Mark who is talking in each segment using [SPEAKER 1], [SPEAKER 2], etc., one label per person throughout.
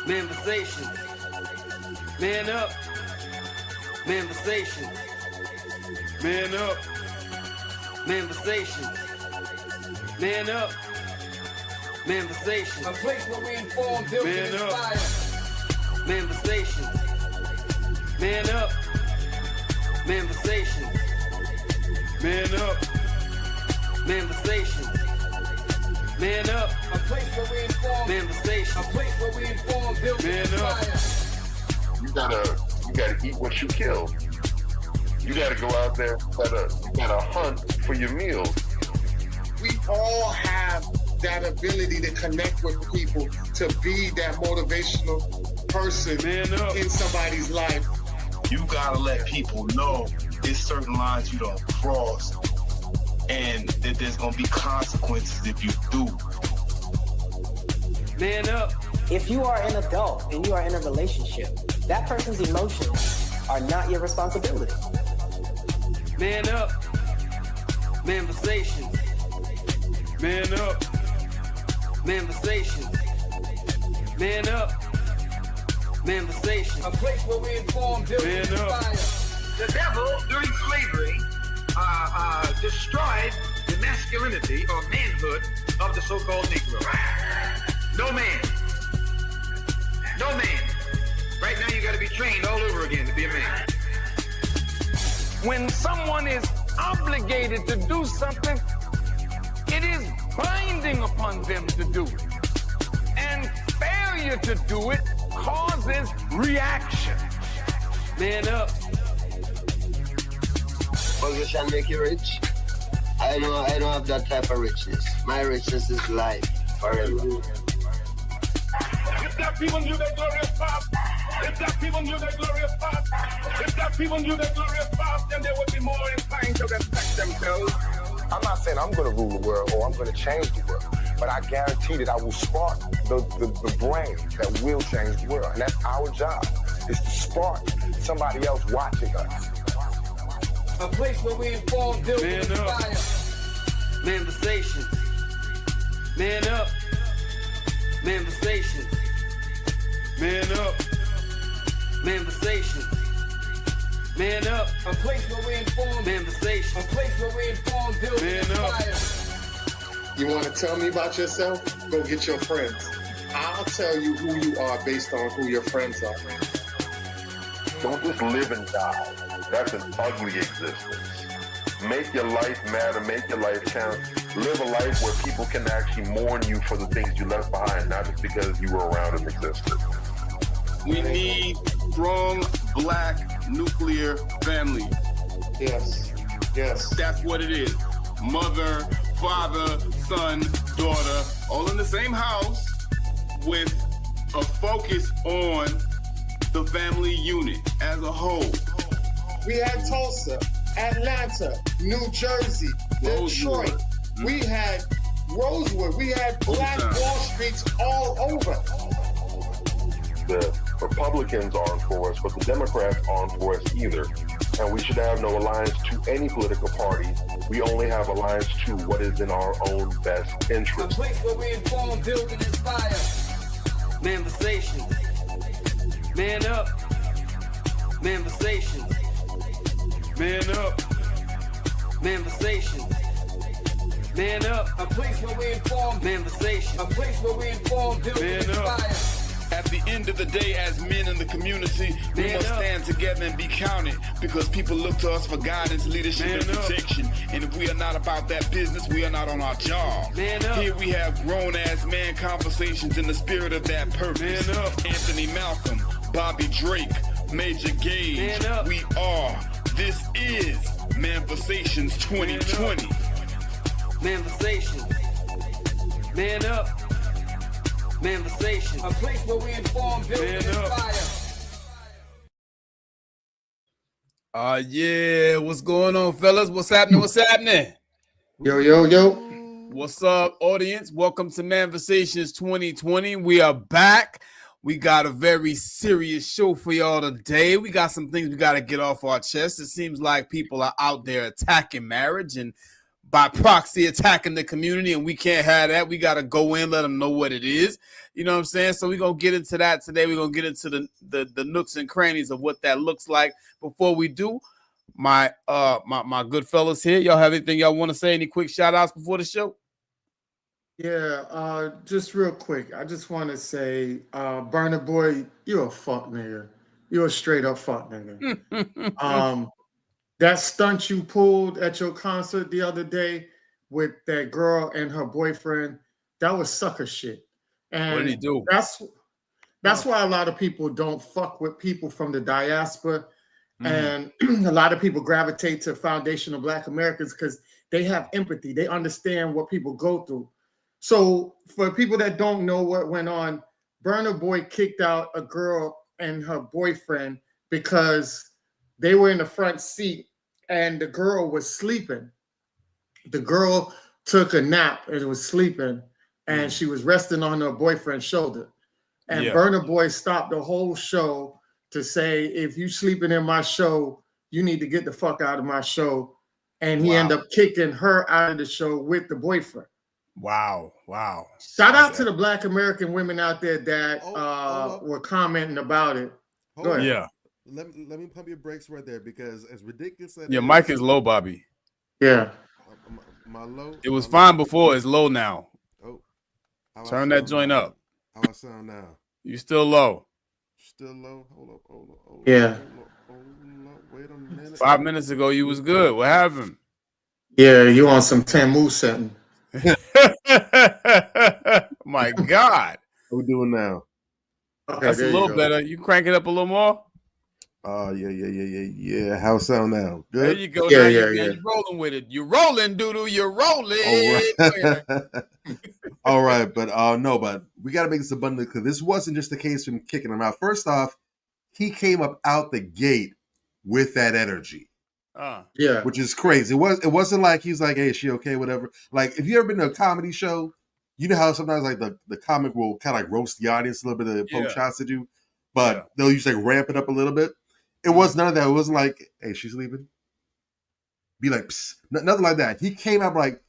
[SPEAKER 1] Manifestation. Man up. Manifestation. Man up. Manifestation. Man up. Manifestation.
[SPEAKER 2] A place where we inform, build, and inspire.
[SPEAKER 1] Manifestation. Man up. Manifestation. Man up. Manifestation. Man up.
[SPEAKER 2] A place where we inform.
[SPEAKER 1] Manifestation.
[SPEAKER 2] A place where we inform, build, and inspire.
[SPEAKER 3] You gotta eat what you kill. You gotta go out there, you gotta hunt for your meals.
[SPEAKER 4] We all have that ability to connect with people, to be that motivational person in somebody's life.
[SPEAKER 5] You gotta let people know there's certain lines you don't cross, and that there's gonna be consequences if you do.
[SPEAKER 1] Man up.
[SPEAKER 6] If you are an adult and you are in a relationship, that person's emotions are not your responsibility.
[SPEAKER 1] Man up. Manifestation. Man up. Manifestation. Man up. Manifestation.
[SPEAKER 2] A place where we inform, build, and inspire.
[SPEAKER 7] The devil, during slavery, destroyed the masculinity or manhood of the so-called Negro. No man. No man. Right now you got to be trained all over again to be a man.
[SPEAKER 8] When someone is obligated to do something, it is binding upon them to do it. And failure to do it causes reaction.
[SPEAKER 1] Man up.
[SPEAKER 9] Position make you rich. I don't have that type of richness. My richness is life forever.
[SPEAKER 8] If that people knew their glorious past, if that people knew their glorious past, if that people knew their glorious past, then they would be more inclined to respect themselves.
[SPEAKER 10] I'm not saying I'm going to rule the world or I'm going to change the world, but I guarantee that I will spark the brain that will change the world. And that's our job, is to spark somebody else watching us.
[SPEAKER 2] A place where we inform, build, and inspire.
[SPEAKER 1] Manifestation. Man up. Manifestation. Man up. Manifestation. Man up.
[SPEAKER 2] A place where we inform.
[SPEAKER 1] Manifestation.
[SPEAKER 2] A place where we inform, build, and inspire.
[SPEAKER 4] You want to tell me about yourself? Go get your friends. I'll tell you who you are based on who your friends are.
[SPEAKER 3] Don't just live and die. That's an ugly existence. Make your life matter, make your life count. Live a life where people can actually mourn you for the things you left behind, not just because you were around and existed.
[SPEAKER 5] We need strong black nuclear family.
[SPEAKER 4] Yes. Yes.
[SPEAKER 5] That's what it is. Mother, father, son, daughter, all in the same house with a focus on the family unit as a whole.
[SPEAKER 4] We had Tulsa, Atlanta, New Jersey, Detroit. We had Rosewood. We had Black Wall Streets all over.
[SPEAKER 3] The Republicans aren't for us, but the Democrats aren't for us either. And we should have no alliance to any political party. We only have alliance to what is in our own best interest.
[SPEAKER 2] A place where we inform, build, and inspire.
[SPEAKER 1] Manifestation. Man up. Manifestation. Man up. Manifestation. Man up.
[SPEAKER 2] A place where we inform.
[SPEAKER 1] Manifestation.
[SPEAKER 2] A place where we inform, build, and inspire.
[SPEAKER 5] At the end of the day, as men in the community, we must stand together and be counted, because people look to us for guidance, leadership, and protection. And if we are not about that business, we are not on our job. Here we have grown-ass man conversations in the spirit of that purpose. Anthony Malcolm, Bobby Drake, Major Gage. We are. This is Manifestations 2020.
[SPEAKER 1] Manifestation. Man up. Manifestation.
[SPEAKER 2] A place where we inform, build, and inspire.
[SPEAKER 11] Yeah, what's going on, fellas? What's happening? What's happening?
[SPEAKER 4] Yo, yo, yo.
[SPEAKER 11] What's up, audience? Welcome to Manifestations 2020. We are back. We got a very serious show for y'all today. We got some things we got to get off our chest. It seems like people are out there attacking marriage and by proxy attacking the community, and we can't have that. We got to go in, let them know what it is. You know what I'm saying? So we're going to get into that today. We're going to get into the nooks and crannies of what that looks like. Before we do, my good fellas here, y'all have anything y'all want to say? Any quick shout outs before the show?
[SPEAKER 4] Yeah, just real quick. I just want to say, Burner Boy, you're a fuck nigga. You're a straight up fuck nigga. That stunt you pulled at your concert the other day with that girl and her boyfriend, that was sucker shit. And
[SPEAKER 11] what did he do?
[SPEAKER 4] That's why a lot of people don't fuck with people from the diaspora. And a lot of people gravitate to foundational Black Americans because they have empathy. They understand what people go through. So for people that don't know what went on, Burner Boy kicked out a girl and her boyfriend because they were in the front seat and the girl was sleeping. The girl took a nap and was sleeping, and she was resting on her boyfriend's shoulder. And Burner Boy stopped the whole show to say, if you sleeping in my show, you need to get the fuck out of my show. And he ended up kicking her out of the show with the boyfriend.
[SPEAKER 11] Wow.
[SPEAKER 4] Shout out to the Black American women out there that were commenting about it. Go ahead.
[SPEAKER 11] Yeah.
[SPEAKER 12] Let me pump your brakes right there, because as ridiculous as
[SPEAKER 11] your mic is low, Bobby.
[SPEAKER 4] Yeah.
[SPEAKER 12] My low.
[SPEAKER 11] It was fine before. It's low now.
[SPEAKER 12] Oh.
[SPEAKER 11] Turn that joint up.
[SPEAKER 12] How I sound now?
[SPEAKER 11] You still low.
[SPEAKER 12] Still low. Hold up.
[SPEAKER 4] Yeah.
[SPEAKER 12] Hold up. Wait a minute.
[SPEAKER 11] 5 minutes ago, you was good. What happened?
[SPEAKER 4] Yeah, you on some Tamu setting.
[SPEAKER 11] My God.
[SPEAKER 12] What we doing now?
[SPEAKER 4] Okay,
[SPEAKER 11] that's a little better. You crank it up a little more.
[SPEAKER 12] Oh, yeah. How it sound now? Good?
[SPEAKER 11] There you go.
[SPEAKER 4] Yeah.
[SPEAKER 11] You're rolling with it. You're rolling, doodoo. You're rolling.
[SPEAKER 12] All right, but we got to make this abundant, because this wasn't just the case from kicking him out. First off, he came up out the gate with that energy.
[SPEAKER 4] Yeah,
[SPEAKER 12] which is crazy. It wasn't like he's like, hey, is she okay, whatever. Like, if you ever been to a comedy show, you know how sometimes like the comic will kind of like roast the audience a little bit of poke shots at you, but they'll usually like ramp it up a little bit. It was none of that. It wasn't like, hey, she's leaving. Be like, psst. Nothing like that. He came out like,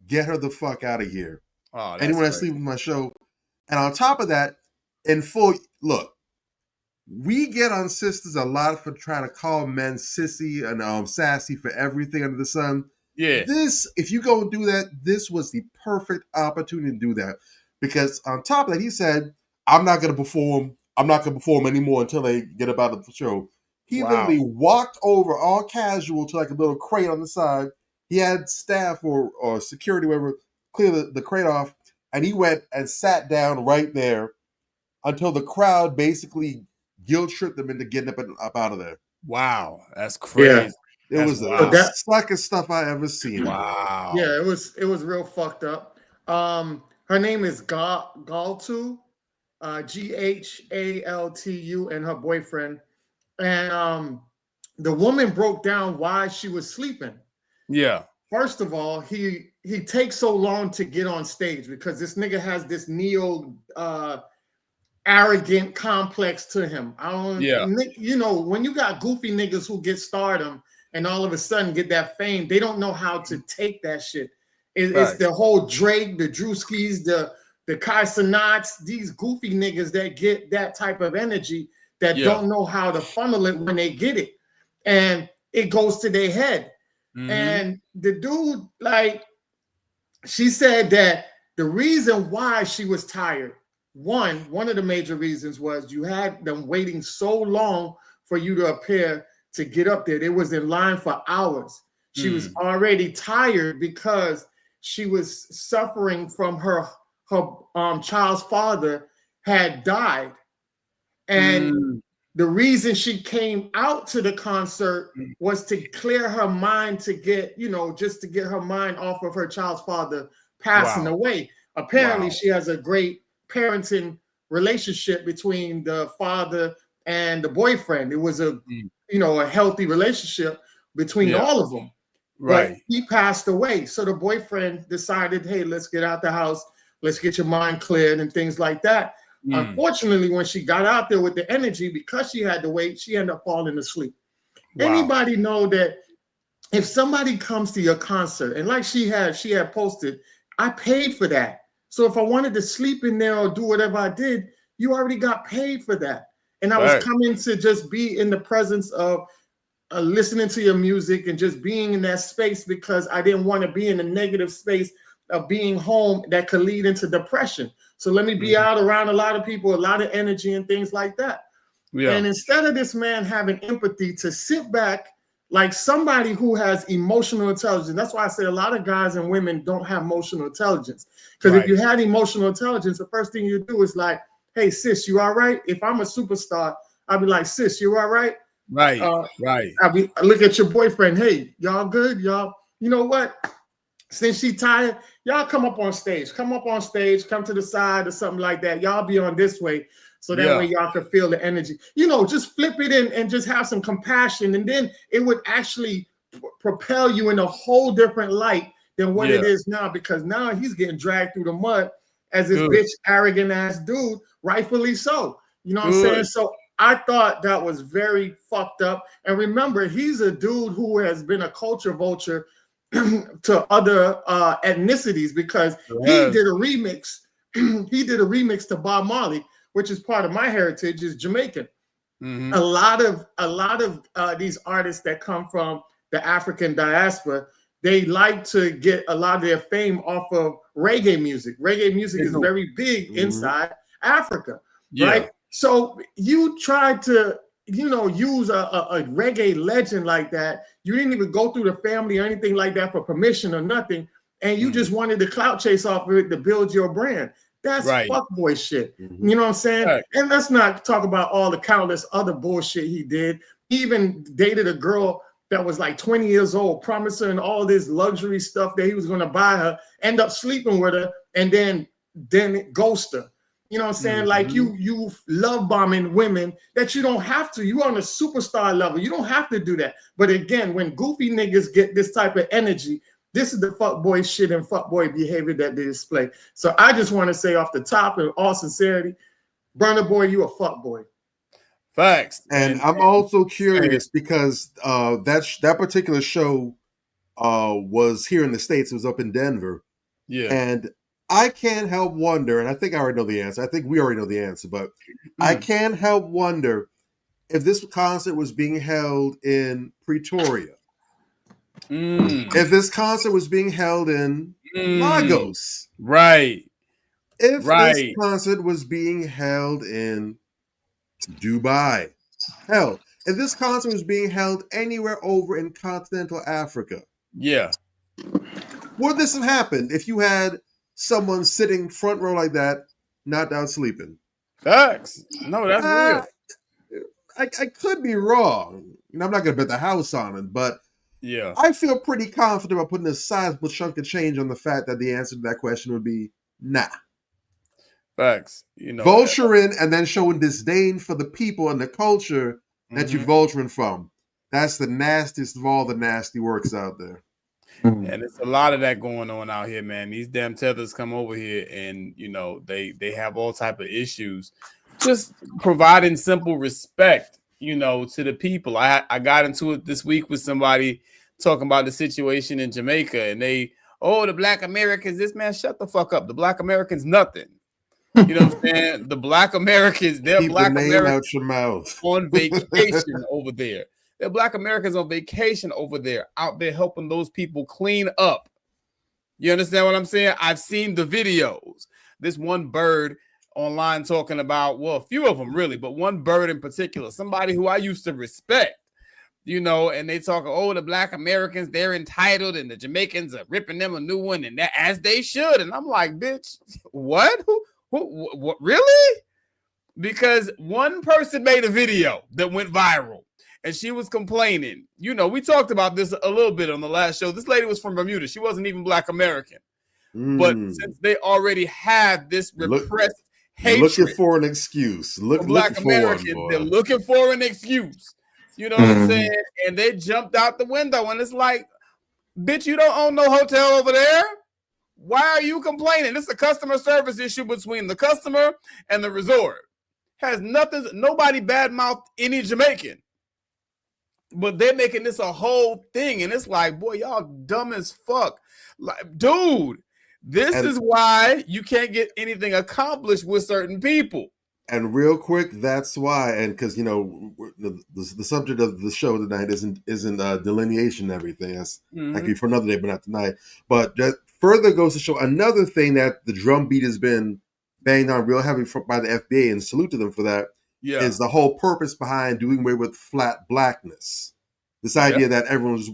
[SPEAKER 12] get her the fuck out of here. Anyone that's leaving my show. And on top of that, in full, look, we get on sisters a lot for trying to call men sissy and sassy for everything under the sun.
[SPEAKER 11] Yeah.
[SPEAKER 12] This, if you go and do that, this was the perfect opportunity to do that. Because on top of that, he said, I'm not going to perform anymore until they get up out of the show. He literally walked over all casual to like a little crate on the side. He had staff or security, whatever, clear the crate off. And he went and sat down right there until the crowd basically guilt tripped them into getting up out of there.
[SPEAKER 11] Wow, that's crazy.
[SPEAKER 12] Yeah. It was the slackest stuff I ever seen.
[SPEAKER 11] Wow.
[SPEAKER 4] Yeah, it was real fucked up. Her name is Galtu, Ghaltu, and her boyfriend. And the woman broke down why she was sleeping.
[SPEAKER 11] Yeah.
[SPEAKER 4] First of all, he takes so long to get on stage because this nigga has this arrogant complex to him. You know, when you got goofy niggas who get stardom and all of a sudden get that fame, they don't know how to take that shit. It's the whole Drake, the Drewskis, the Kai Cenats, these goofy niggas that get that type of energy that don't know how to funnel it when they get it. And it goes to their head. Mm-hmm. And the dude, like, she said that the reason why she was tired, one of the major reasons was you had them waiting so long for you to appear to get up there. They was in line for hours. She was already tired because she was suffering from her child's father had died. And the reason she came out to the concert was to clear her mind, to get, just to get her mind off of her child's father passing away. Apparently, she has a great parenting relationship between the father and the boyfriend. It was a healthy relationship between all of them.
[SPEAKER 11] Right.
[SPEAKER 4] But he passed away. So the boyfriend decided, hey, let's get out the house. Let's get your mind cleared and things like that. Unfortunately, when she got out there with the energy, because she had to wait, she ended up falling asleep. Anybody know that if somebody comes to your concert, and like she had posted, I paid for that. So if I wanted to sleep in there or do whatever I did, you already got paid for that. And I was coming to just be in the presence of listening to your music and just being in that space because I didn't want to be in a negative space of being home that could lead into depression. So let me be out around a lot of people, a lot of energy and things like that. Yeah. And instead of this man having empathy to sit back like somebody who has emotional intelligence, that's why I say a lot of guys and women don't have emotional intelligence. Because if you had emotional intelligence, the first thing you do is like, hey, sis, you all right? If I'm a superstar, I'll be like, sis, you all right?
[SPEAKER 11] Right.
[SPEAKER 4] I look at your boyfriend. Hey, y'all good? Y'all, you know what? Since she tired, y'all come up on stage. Come to the side or something like that. Y'all be on this way. So that way y'all can feel the energy. You know, just flip it in and just have some compassion. And then it would actually propel you in a whole different light than what it is now. Because now he's getting dragged through the mud as this bitch, arrogant ass dude, rightfully so. You know what I'm saying? So I thought that was very fucked up. And remember, he's a dude who has been a culture vulture to other ethnicities because he did a remix. He did a remix to Bob Marley, which is part of my heritage, is Jamaican. A lot of these artists that come from the African diaspora, they like to get a lot of their fame off of reggae music. Reggae music is very big inside Africa, right? So you tried to, you know, use a reggae legend like that. You didn't even go through the family or anything like that for permission or nothing. And you just wanted the clout chase off of it to build your brand. That's fuckboy shit. You know what I'm saying? And let's not talk about all the countless other bullshit he did. He even dated a girl that was like 20 years old, promised her and all this luxury stuff that he was going to buy her, end up sleeping with her, and then ghost her. You know what I'm saying? Like you love bombing women that you don't have to. You on a superstar level. You don't have to do that. But again, when goofy niggas get this type of energy, this is the fuckboy shit and fuckboy behavior that they display. So I just want to say off the top, in all sincerity, Burna Boy, you a fuckboy.
[SPEAKER 11] Facts.
[SPEAKER 12] And I'm also curious because that particular show was here in the States. It was up in Denver.
[SPEAKER 11] Yeah.
[SPEAKER 12] And I can't help wonder, and I think I already know the answer. I think we already know the answer, but I can't help wonder if this concert was being held in Pretoria. If this concert was being held in Lagos.
[SPEAKER 11] Right.
[SPEAKER 12] If this concert was being held in Dubai. Hell, if this concert was being held anywhere over in continental Africa.
[SPEAKER 11] Yeah.
[SPEAKER 12] Would this have happened if you had someone sitting front row like that, not out sleeping?
[SPEAKER 11] Facts. No, that's real.
[SPEAKER 12] I could be wrong. I'm not going to bet the house on it, but
[SPEAKER 11] yeah,
[SPEAKER 12] I feel pretty confident about putting a sizable chunk of change on the fact that the answer to that question would be nah.
[SPEAKER 11] Facts. You know,
[SPEAKER 12] vulturing and then showing disdain for the people and the culture that you're vulturing from. That's the nastiest of all the nasty works out there.
[SPEAKER 11] And it's a lot of that going on out here, man. These damn tethers come over here and, you know, they have all type of issues. Just providing simple respect, you know, to the people. I got into it this week with somebody talking about the situation in Jamaica, and the Black Americans, this man, shut the fuck up. The Black Americans, nothing. You know what I'm saying? The Black Americans, they're
[SPEAKER 12] Keep
[SPEAKER 11] Black
[SPEAKER 12] the name
[SPEAKER 11] Americans
[SPEAKER 12] out your mouth.
[SPEAKER 11] on vacation over there. They're Black Americans on vacation over there, out there helping those people clean up. You understand what I'm saying? I've seen the videos. This one bird online talking about, well, a few of them really, but one bird in particular, somebody who I used to respect, you know, and they talk, the Black Americans, they're entitled, and the Jamaicans are ripping them a new one, and that as they should. And I'm like, bitch, what? What really? Because one person made a video that went viral, and she was complaining. You know, we talked about this a little bit on the last show. This lady was from Bermuda. She wasn't even Black American. But since they already had this repressed hatred,
[SPEAKER 12] looking for an excuse.
[SPEAKER 11] Black Americans, they're looking for an excuse. You know what I'm saying? And they jumped out the window, and it's like, bitch, you don't own no hotel over there. Why are you complaining? It's a customer service issue between the customer and the resort. Has nothing, nobody badmouthed any Jamaican. But they're making this a whole thing, and it's like, boy, y'all dumb as fuck. Like, dude, this is why you can't get anything accomplished with certain people.
[SPEAKER 12] And real quick, that's why, and because, you know, the subject of the show tonight isn't delineation and everything. That's actually for another day, but not tonight. But that further goes to show another thing that the drumbeat has been banged on real heavy by the FBA, and salute to them for that.
[SPEAKER 11] Yeah.
[SPEAKER 12] Is the whole purpose behind doing away with flat blackness. This idea that everyone's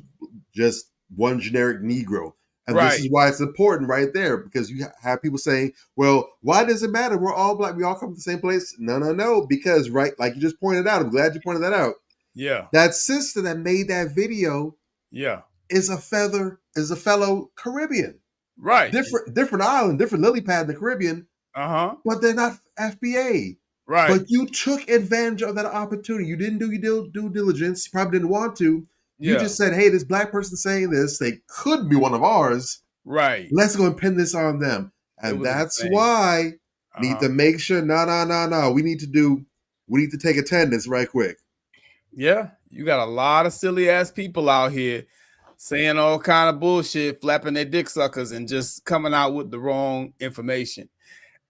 [SPEAKER 12] just one generic Negro. And this is why it's important right there, because you have people saying, well, why does it matter? We're all black. We all come from the same place. No. Because, right, like you just pointed out, I'm glad you pointed that out.
[SPEAKER 11] Yeah.
[SPEAKER 12] That sister that made that video is a fellow Caribbean.
[SPEAKER 11] Right.
[SPEAKER 12] Different island, different lily pad in the Caribbean. But they're not FBA.
[SPEAKER 11] Right.
[SPEAKER 12] But you took advantage of that opportunity. You didn't do your due diligence. You probably didn't want to. You just said, hey, this black person saying this, they could be one of ours.
[SPEAKER 11] Right.
[SPEAKER 12] Let's go and pin this on them. And that's why we need to make sure, no. We need to take attendance right quick.
[SPEAKER 11] Yeah. You got a lot of silly ass people out here saying all kind of bullshit, flapping their dick suckers and just coming out with the wrong information.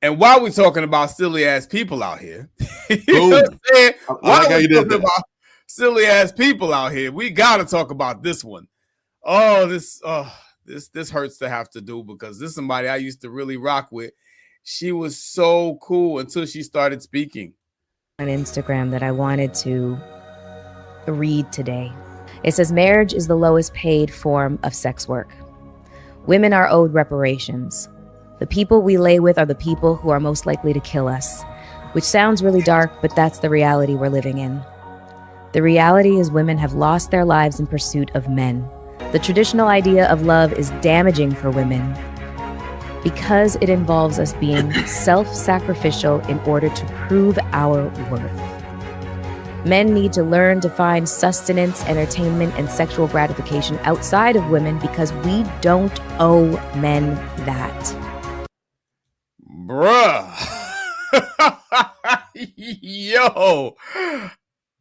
[SPEAKER 11] And while we're talking about silly ass people out here, you know what I'm saying? While we're talking about silly ass people out here, we gotta talk about this one. This hurts to have to do, because this is somebody I used to really rock with. She was so cool until she started speaking
[SPEAKER 13] on Instagram that I wanted to read today. It says, marriage is the lowest paid form of sex work. Women are owed reparations. The people we lay with are the people who are most likely to kill us, which sounds really dark, but that's the reality we're living in. The reality is women have lost their lives in pursuit of men. The traditional idea of love is damaging for women because it involves us being self-sacrificial in order to prove our worth. Men need to learn to find sustenance, entertainment, and sexual gratification outside of women because we don't owe men that.
[SPEAKER 11] Bruh.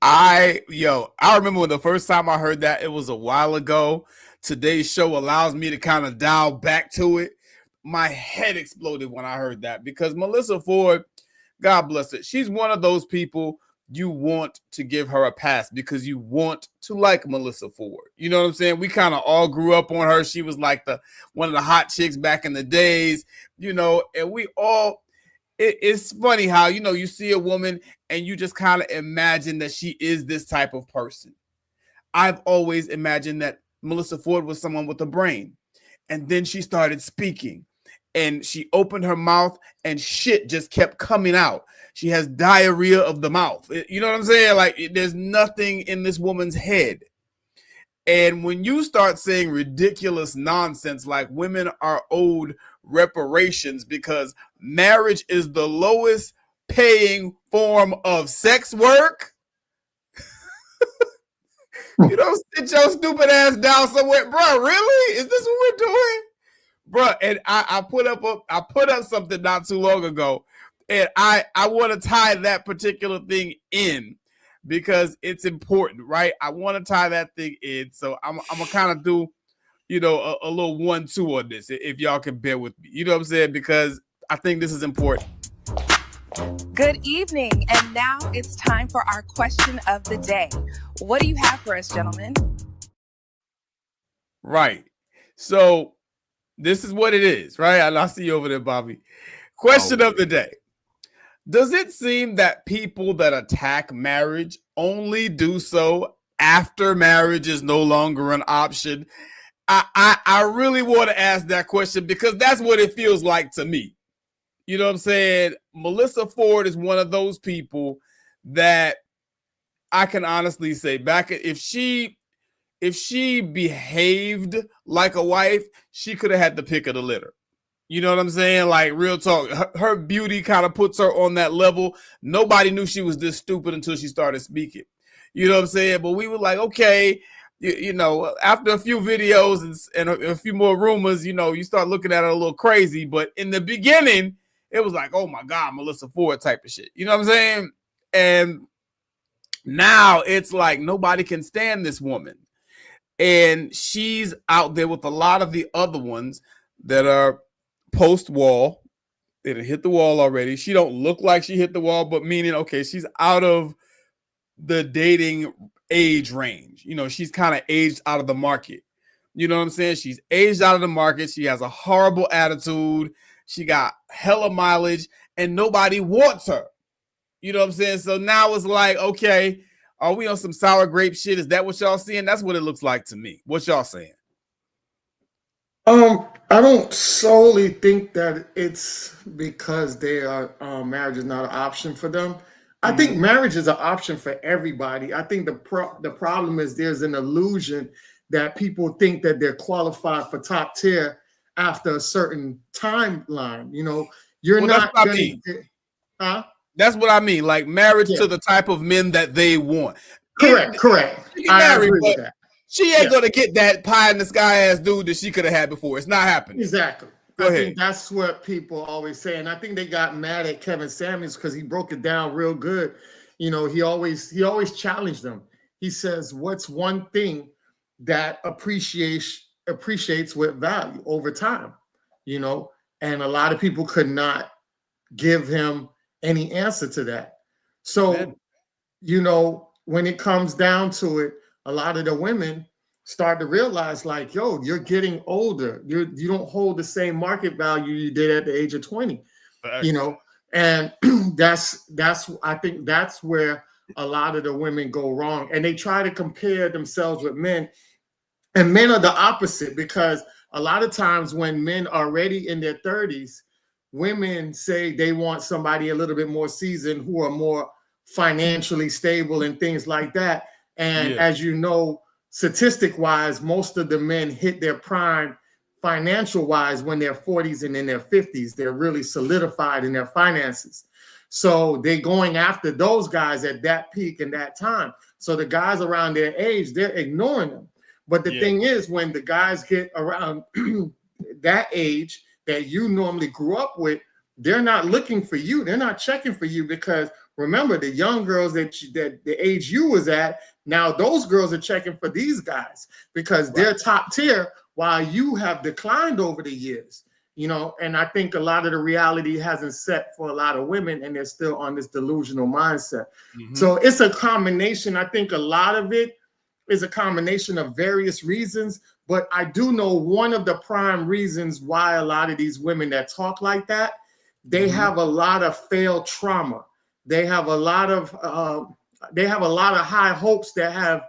[SPEAKER 11] I remember when the first time I heard that, it was a while ago. Today's show allows me to kind of dial back to it. My head exploded when I heard that, because Melissa Ford, God bless it, she's one of those people you want to give her a pass because you want to like Melissa Ford. You know what I'm saying? We kind of all grew up on her. She was like one of the hot chicks back in the days, you know, and we all, it's funny how, you know, you see a woman and you just kind of imagine that she is this type of person. I've always imagined that Melissa Ford was someone with a brain. And then she started speaking and she opened her mouth and shit just kept coming out. She has diarrhea of the mouth. You know what I'm saying? Like, there's nothing in this woman's head. And when you start saying ridiculous nonsense like women are owed reparations because marriage is the lowest paying form of sex work, you don't sit your stupid ass down somewhere, bro. Really? Is this what we're doing, bro? And I put up something not too long ago, and I want to tie that particular thing in because it's important, right? I want to tie that thing in, so I'm gonna kind of do, you know, a little 1-2 on this, if y'all can bear with me. You know what I'm saying? Because I think this is important.
[SPEAKER 14] Good evening, and now it's time for our question of the day. What do you have for us, gentlemen?
[SPEAKER 11] Right. So this is what it is, right? And I see you over there, Bobby. Question of the day. Does it seem that people that attack marriage only do so after marriage is no longer an option? I really want to ask that question because that's what it feels like to me. You know what I'm saying? Melissa Ford is one of those people that I can honestly say if she behaved like a wife, she could have had the pick of the litter. You know what I'm saying? Like, real talk. Her beauty kind of puts her on that level. Nobody knew she was this stupid until she started speaking. You know what I'm saying? But we were like, okay, you know, after a few videos and a few more rumors, you know, you start looking at her a little crazy. But in the beginning, it was like, oh my God, Melissa Ford type of shit. You know what I'm saying? And Now it's like nobody can stand this woman. And she's out there with a lot of the other ones that are post-wall. They done hit the wall already. She don't look like she hit the wall, but meaning, okay, she's out of the dating age range. You know, she's kind of aged out of the market. You know what I'm saying? She's aged out of the market. She has a horrible attitude. She got hella mileage, and nobody wants her. You know what I'm saying? So now it's like, okay, are we on some sour grape shit? Is that what y'all seeing? That's what it looks like to me. What y'all saying?
[SPEAKER 4] I don't solely think that it's because they are marriage is not an option for them. I think marriage is an option for everybody. I think the problem is there's an illusion that people think that they're qualified for top tier after a certain timeline. You know, you're not going to get, huh?
[SPEAKER 11] That's what I mean. Like marriage to the type of men that they want.
[SPEAKER 4] Correct. I agree with that.
[SPEAKER 11] She ain't gonna get that pie in the sky ass dude that she could have had before. It's not happening.
[SPEAKER 4] Exactly.
[SPEAKER 11] Go ahead.
[SPEAKER 4] I think that's what people always say, and I think they got mad at Kevin Samuels because he broke it down real good. You know, he always challenged them. He says, "What's one thing that appreciates with value over time?" You know, and a lot of people could not give him any answer to that. So, you know, when it comes down to it, a lot of the women start to realize, like, yo, you're getting older. You don't hold the same market value you did at the age of 20. You know, and that's I think that's where a lot of the women go wrong. And they try to compare themselves with men. And men are the opposite, because a lot of times when men are already in their 30s, women say they want somebody a little bit more seasoned, who are more financially stable and things like that. And as you know, statistic wise, most of the men hit their prime financial wise when they're 40s and in their 50s. They're really solidified in their finances. So they're going after those guys at that peak and that time. So the guys around their age, they're ignoring them. But the thing is, when the guys get around that age that you normally grew up with, they're not looking for you. They're not checking for you, because remember, the young girls that the age you was at, now those girls are checking for these guys because they're top tier while you have declined over the years. You know, and I think a lot of the reality hasn't set for a lot of women, and they're still on this delusional mindset. So it's a combination. I think a lot of it is a combination of various reasons, but I do know one of the prime reasons why a lot of these women that talk like that, they have a lot of failed trauma. They have a lot of high hopes that have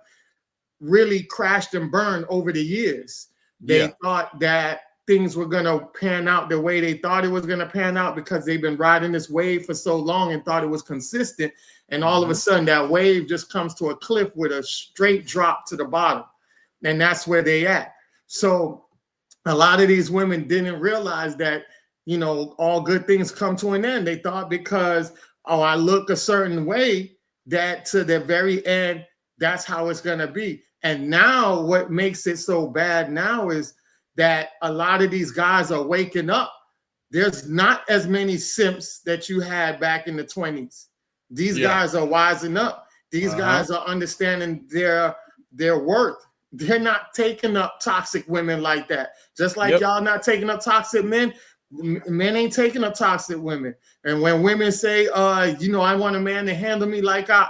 [SPEAKER 4] really crashed and burned over the years. They thought that things were going to pan out the way they thought it was going to pan out because they've been riding this wave for so long and thought it was consistent. And all of a sudden that wave just comes to a cliff with a straight drop to the bottom. And that's where they at. So a lot of these women didn't realize that, you know, all good things come to an end. They thought because, oh, I look a certain way, that to the very end, that's how it's going to be. And now what makes it so bad now is that a lot of these guys are waking up. There's not as many simps that you had back in the 20s. These guys are wising up. These guys are understanding their worth. They're not taking up toxic women like that. Just like y'all not taking up toxic men, men ain't taking up toxic women. And when women say, you know, I want a man to handle me like a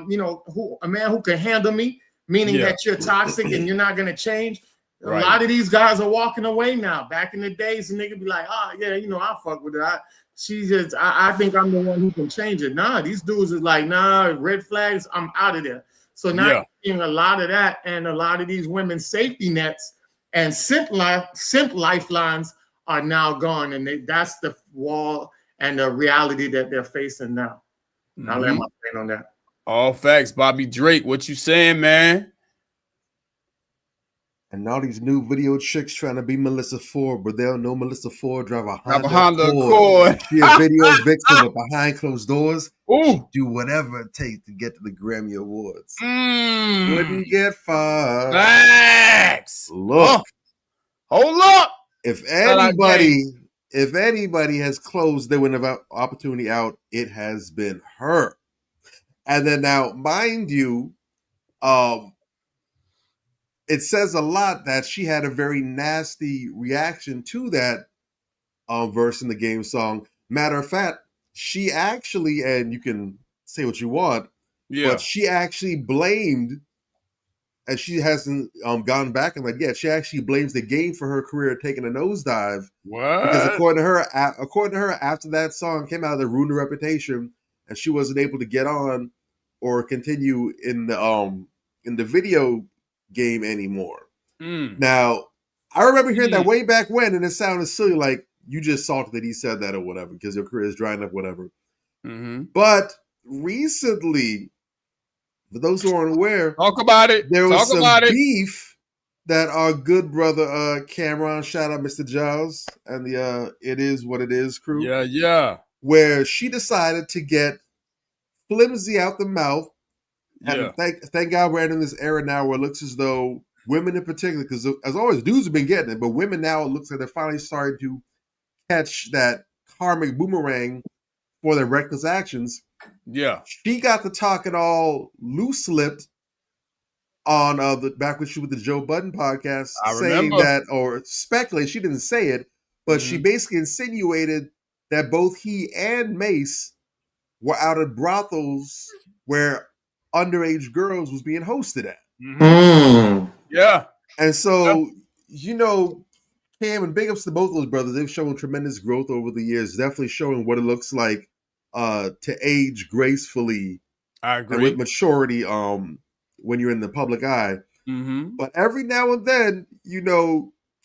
[SPEAKER 4] man who can handle me, meaning that you're toxic and you're not going to change. A lot of these guys are walking away now. Back in the days, and they could be like, oh, yeah, you know, I'll fuck with her. I think I'm the one who can change it. Nah, these dudes is like, nah, red flags, I'm out of there. So now you're seeing a lot of that, and a lot of these women's safety nets and simp lifelines are now gone. And that's the wall and the reality that they're facing now. I'll let my point on that.
[SPEAKER 11] All facts. Bobby Drake, what you saying, man?
[SPEAKER 12] And all these new video chicks trying to be Melissa Ford, but they don't know Melissa Ford drive a Honda Accord. She a video vixen, but behind closed doors, she do whatever it takes to get to the Grammy Awards. Wouldn't get far.
[SPEAKER 11] Facts.
[SPEAKER 12] Look.
[SPEAKER 11] Hold up.
[SPEAKER 12] If anybody has closed their window of opportunity out, it has been her. And then now, mind you, it says a lot that she had a very nasty reaction to that verse in the game song. Matter of fact, she actually, and you can say what you want, but she actually blamed, and she hasn't gone back and she actually blames the game for her career taking a nosedive.
[SPEAKER 11] What?
[SPEAKER 12] Because according to her, after that song came out, it ruined her reputation, and she wasn't able to get on or continue in the video game anymore. Now, I remember hearing that way back when, and it sounded silly, like you just salted that he said that or whatever, because your career is drying up, whatever. But recently, for those who aren't aware,
[SPEAKER 11] talk about it.
[SPEAKER 12] There was some beef that our good brother Cameron, shout out Mr. Giles, and the It Is What It Is crew.
[SPEAKER 11] Yeah.
[SPEAKER 12] Where she decided to get flimsy out the mouth. And thank God we're in this era now where it looks as though women in particular, because as always, dudes have been getting it, but women now, it looks like they're finally starting to catch that karmic boomerang for their reckless actions.
[SPEAKER 11] Yeah.
[SPEAKER 12] She got to talking all loose-lipped on back when she was with the Joe Budden podcast, saying that, or speculate, she didn't say it, but she basically insinuated that both he and Mace were out at brothels where underage girls was being hosted at.
[SPEAKER 11] Yeah.
[SPEAKER 12] And so, Cam, and big ups to both those brothers. They've shown tremendous growth over the years, definitely showing what it looks like to age gracefully.
[SPEAKER 11] I agree.
[SPEAKER 12] And with maturity when you're in the public eye. But every now and then,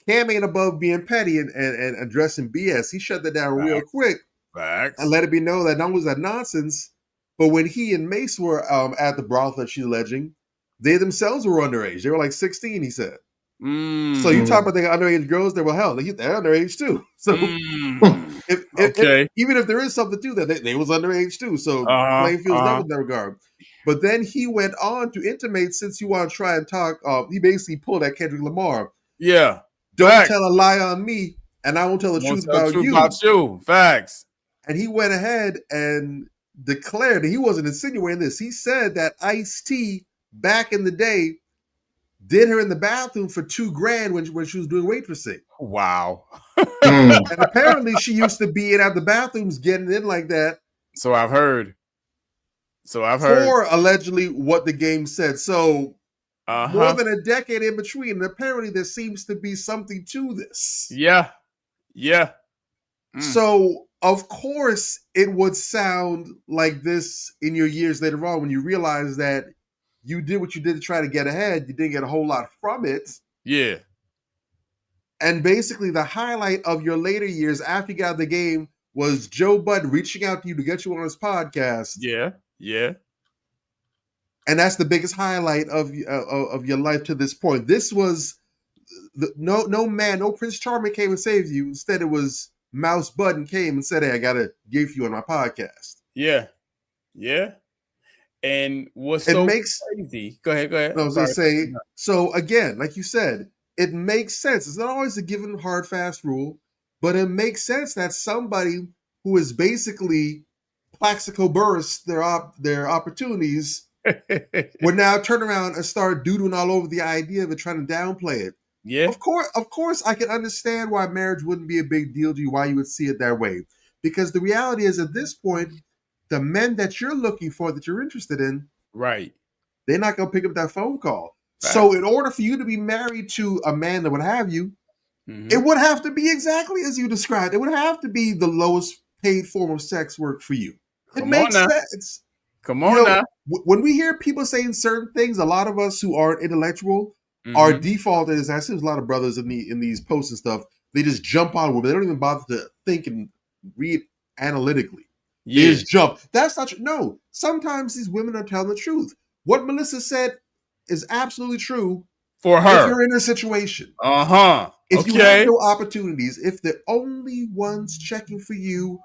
[SPEAKER 12] Cam ain't above being petty and addressing BS. He shut that down real quick. And let it be known that not only was that nonsense, but when he and Mace were at the brothel that she's alleging, they themselves were underage. They were like 16, he said. So you talk about the underage girls, they're underage too. So even if there is something to that, they was underage too. So playing field's level in that regard. But then he went on to intimate, since you want to try and talk, he basically pulled at Kendrick Lamar.
[SPEAKER 11] Yeah.
[SPEAKER 12] Don't tell a lie on me, and I won't tell the truth about you.
[SPEAKER 11] Facts.
[SPEAKER 12] And he went ahead and declared that he wasn't insinuating this. He said that Ice-T back in the day did her in the bathroom for $2,000 when she was doing waitressing.
[SPEAKER 11] Wow.
[SPEAKER 12] And apparently she used to be in at the bathrooms getting in like that.
[SPEAKER 11] So I've heard.
[SPEAKER 12] For allegedly what the game said. So more than a decade in between. And apparently there seems to be something to this.
[SPEAKER 11] Yeah.
[SPEAKER 12] So of course it would sound like this in your years later on when you realize that you did what you did to try to get ahead. You didn't get a whole lot from it.
[SPEAKER 11] Yeah.
[SPEAKER 12] And basically the highlight of your later years after you got the game was Joe Budden reaching out to you to get you on his podcast.
[SPEAKER 11] Yeah.
[SPEAKER 12] And that's the biggest highlight of your life to this point. This was no Prince Charming came and saved you. Instead, it was Mouse Budden came and said, "Hey, I gotta give you on my podcast."
[SPEAKER 11] Yeah. And what's crazy? Go ahead.
[SPEAKER 12] I was gonna say. So again, like you said, it makes sense. It's not always a given hard fast rule, but it makes sense that somebody who is basically Plaxico Burress their opportunities would now turn around and start doodling all over the idea of it, trying to downplay it.
[SPEAKER 11] Yeah.
[SPEAKER 12] Of course, I can understand why marriage wouldn't be a big deal to you, why you would see it that way. Because the reality is, at this point, the men that you're looking for, that you're interested in,
[SPEAKER 11] right,
[SPEAKER 12] they're not going to pick up that phone call. Right. So in order for you to be married to a man that would have you, it would have to be exactly as you described. It would have to be the lowest paid form of sex work for you. It makes sense.
[SPEAKER 11] Come on now.
[SPEAKER 12] When we hear people saying certain things, a lot of us who aren't intellectual, our default is, I see a lot of brothers in these posts and stuff, they just jump on women. They don't even bother to think and read analytically. They just jump. That's not true. No, sometimes these women are telling the truth. What Melissa said is absolutely true
[SPEAKER 11] for her.
[SPEAKER 12] If you're in her situation. If you have no opportunities, if the only ones checking for you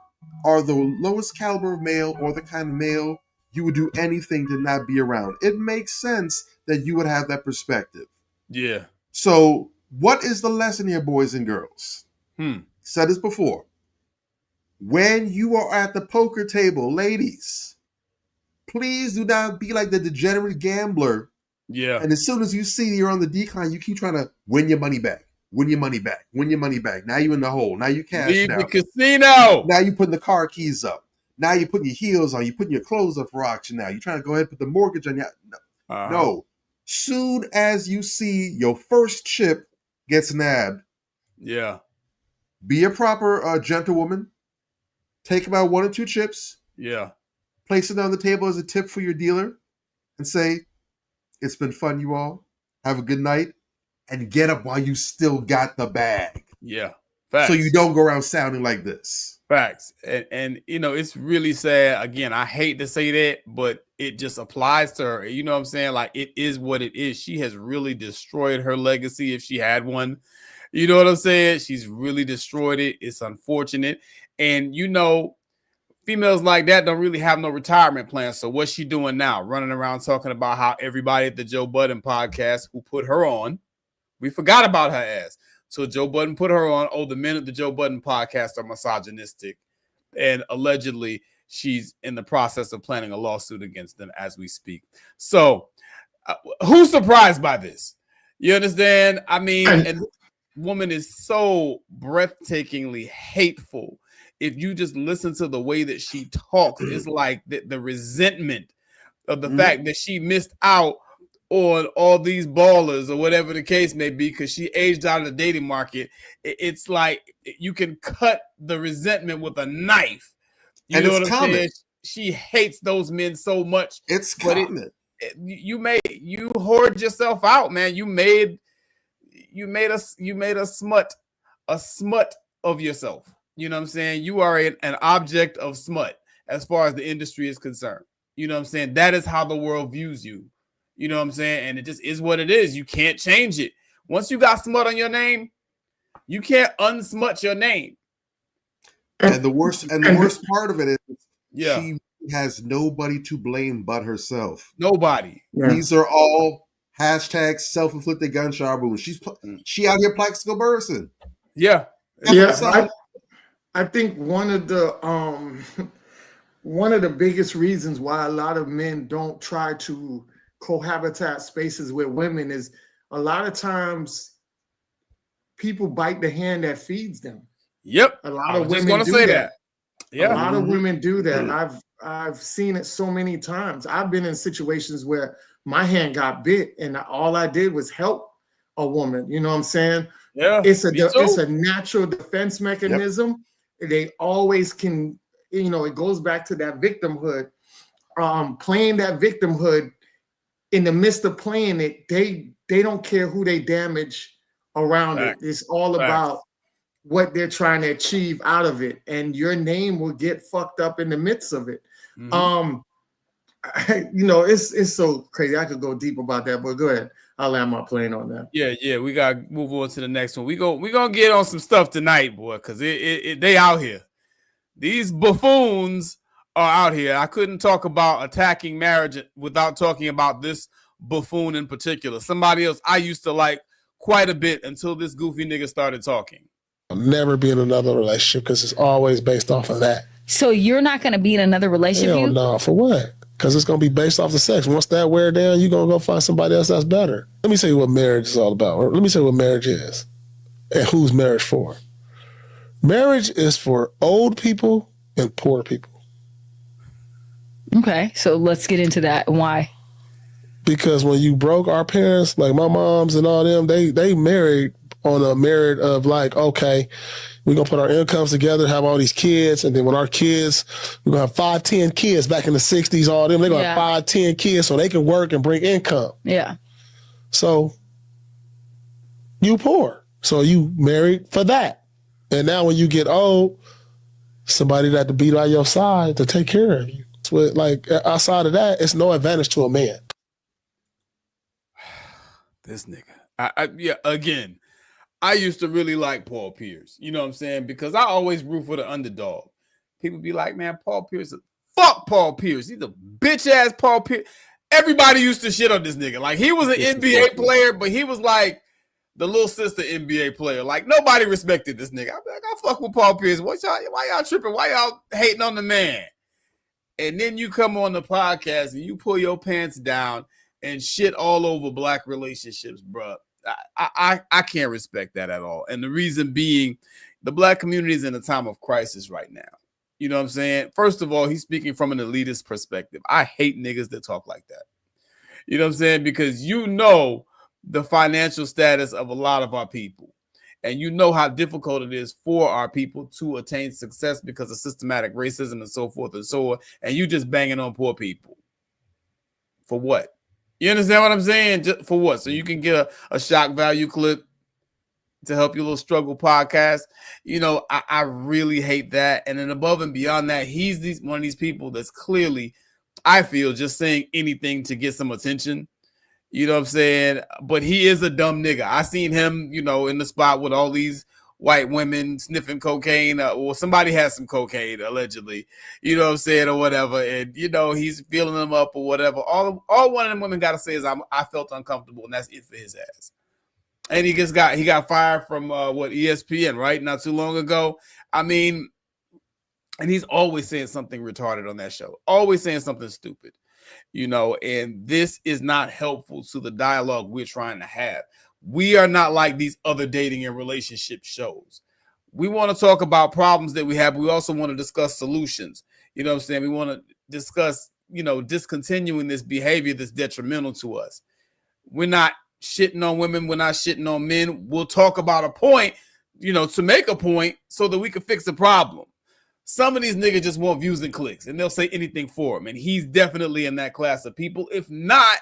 [SPEAKER 12] are the lowest caliber of male or the kind of male you would do anything to not be around, it makes sense that you would have that perspective.
[SPEAKER 11] Yeah.
[SPEAKER 12] So what is the lesson here, boys and girls? Said this before. When you are at the poker table, ladies, Please do not be like the degenerate gambler.
[SPEAKER 11] Yeah.
[SPEAKER 12] And as soon as you see you're on the decline, you keep trying to win your money back. Win your money back. Win your money back. Now you're in the hole. Now you cash
[SPEAKER 11] out.
[SPEAKER 12] The
[SPEAKER 11] casino.
[SPEAKER 12] Now you're putting the car keys up. Now you're putting your heels on. You're putting your clothes up for auction now. You're trying to go ahead and put the mortgage on your... No. Soon as you see your first chip gets nabbed, be a proper gentlewoman. Take about 1 or 2 chips.
[SPEAKER 11] Yeah.
[SPEAKER 12] Place it on the table as a tip for your dealer and say, it's been fun, you all. Have a good night. And get up while you still got the bag.
[SPEAKER 11] Yeah. Facts.
[SPEAKER 12] So you don't go around sounding like this.
[SPEAKER 11] Facts. And you know, it's really sad. Again, I hate to say that, but it just applies to her. You know what I'm saying? Like, it is what it is. She has really destroyed her legacy if she had one. You know what I'm saying? She's really destroyed it. It's unfortunate. And, you know, females like that don't really have no retirement plan. So what's she doing now? Running around talking about how everybody at the Joe Budden podcast who put her on, we forgot about her ass. So Joe Budden put her on. Oh, the men at the Joe Budden podcast are misogynistic. And allegedly, she's in the process of planning a lawsuit against them as we speak. So who's surprised by this? You understand? I mean, and woman is so breathtakingly hateful. If you just listen to the way that she talks, it's like the resentment of the fact that she missed out on all these ballers or whatever the case may be because she aged out of the dating market. It's like you can cut the resentment with a knife. You know what I'm saying? She hates those men so much.
[SPEAKER 12] It's common.
[SPEAKER 11] You hoard yourself out, man. You made a smut of yourself. You know what I'm saying? You are an object of smut as far as the industry is concerned. You know what I'm saying? That is how the world views you. You know what I'm saying? And it just is what it is. You can't change it. Once you got smut on your name, you can't unsmut your name.
[SPEAKER 12] And the worst part of it is she has nobody to blame but herself.
[SPEAKER 11] Nobody.
[SPEAKER 12] Yeah. These are all hashtag self-inflicted gunshot wounds. She out here Plaxico Burrison.
[SPEAKER 11] Yeah.
[SPEAKER 4] I think one of the biggest reasons why a lot of men don't try to cohabitate spaces with women is a lot of times people bite the hand that feeds them.
[SPEAKER 11] Yep.
[SPEAKER 4] A lot of women do that.
[SPEAKER 11] Yeah.
[SPEAKER 4] A lot of women do that. I've seen it so many times. I've been in situations where my hand got bit and all I did was help a woman. You know what I'm saying?
[SPEAKER 11] Yeah.
[SPEAKER 4] It's a natural defense mechanism. Yep. They always can, you know, it goes back to that victimhood. Playing that victimhood, in the midst of playing it, they don't care who they damage around it. It's all about what they're trying to achieve out of it, and your name will get fucked up in the midst of it. You know, it's so crazy. I could go deep about that, but go ahead. I'll land my plane on that.
[SPEAKER 11] Yeah. We gotta move on to the next one. We gonna get on some stuff tonight, boy, because they out here. These buffoons are out here. I couldn't talk about attacking marriage without talking about this buffoon in particular. Somebody else I used to like quite a bit until this goofy nigga started talking.
[SPEAKER 15] I'll never be in another relationship because it's always based off of that.
[SPEAKER 16] So you're not going to be in another relationship?
[SPEAKER 15] Hell no, for what? Because it's going to be based off the sex. Once that wear down, you're going to go find somebody else that's better. Let me tell you what marriage is all about. Let me tell you what marriage is and who's marriage for. Marriage is for old people and poor people.
[SPEAKER 16] Okay, so let's get into that. Why?
[SPEAKER 15] Because when you broke, our parents, like my moms and all them, they married on a merit of like, okay, we're going to put our incomes together, have all these kids, and then when our kids, we're going to have 5, 10 kids back in the 60s, all them, they're going to have 5, 10 kids so they can work and bring income.
[SPEAKER 16] Yeah.
[SPEAKER 15] So you poor. So you married for that. And now when you get old, somebody that to be by your side to take care of you. So like outside of that, it's no advantage to a man.
[SPEAKER 11] This nigga. Again, I used to really like Paul Pierce. You know what I'm saying? Because I always root for the underdog. People be like, man, Paul Pierce, fuck Paul Pierce. He's a bitch ass Paul Pierce. Everybody used to shit on this nigga. Like, he was an NBA player, but he was like the little sister NBA player. Like, nobody respected this nigga. I'm like, I fuck with Paul Pierce. Why y'all tripping? Why y'all hating on the man? and then you come on the podcast and you pull your pants down and shit all over black relationships, bro. I can't respect that at all. And the reason being, the black community is in a time of crisis right now. You know what I'm saying? First of all, he's speaking from an elitist perspective. I hate niggas that talk like that. You know what I'm saying? Because you know the financial status of a lot of our people. And you know how difficult it is for our people to attain success because of systematic racism and so forth and so on. And you just banging on poor people. For what? You understand what I'm saying? Just for what? So you can get a shock value clip to help your little struggle podcast. You know, I really hate that. And then above and beyond that, he's one of these people that's clearly, I feel, just saying anything to get some attention. You know what I'm saying? But he is a dumb nigga. I seen him, you know, in the spot with all these white women sniffing cocaine, or somebody has some cocaine allegedly, you know what I'm saying, or whatever. And, you know, he's feeling them up or whatever. All one of them women got to say is I felt uncomfortable, and that's it for his ass. And he got fired from ESPN, right? Not too long ago. I mean, and he's always saying something retarded on that show, always saying something stupid. You know, and this is not helpful to the dialogue we're trying to have. We are not like these other dating and relationship shows. We want to talk about problems that we have. We also want to discuss solutions. You know what I'm saying? We want to discuss, you know, discontinuing this behavior that's detrimental to us. We're not shitting on women. We're not shitting on men. We'll talk about a point, you know, to make a point so that we can fix the problem. Some of these niggas just want views and clicks, and they'll say anything for him. And he's definitely in that class of people. If not,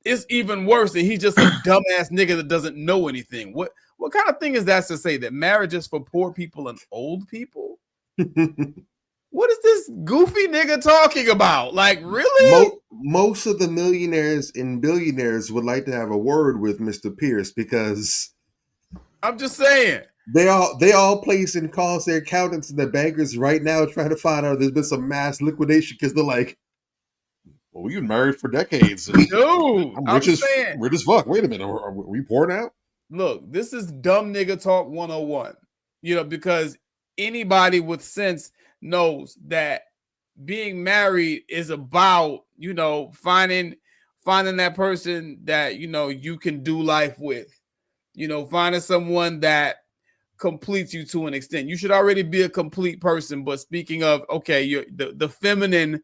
[SPEAKER 11] it's even worse. And he's just a dumbass nigga that doesn't know anything. What kind of thing is that to say that marriage is for poor people and old people? What is this goofy nigga talking about? Like, really?
[SPEAKER 12] Most of the millionaires and billionaires would like to have a word with Mr. Pierce because
[SPEAKER 11] I'm just saying.
[SPEAKER 12] They all place and calls their accountants and their bankers right now trying to find out there's been some mass liquidation because they're like, well, we've been married for decades.
[SPEAKER 11] Dude,
[SPEAKER 12] I'm rich as fuck. Wait a minute. Are we poor now?
[SPEAKER 11] Look, this is dumb nigga talk 101. You know, because anybody with sense knows that being married is about, you know, finding that person that, you know, you can do life with. You know, finding someone that completes you to an extent. You should already be a complete person. But speaking of, okay, you're the feminine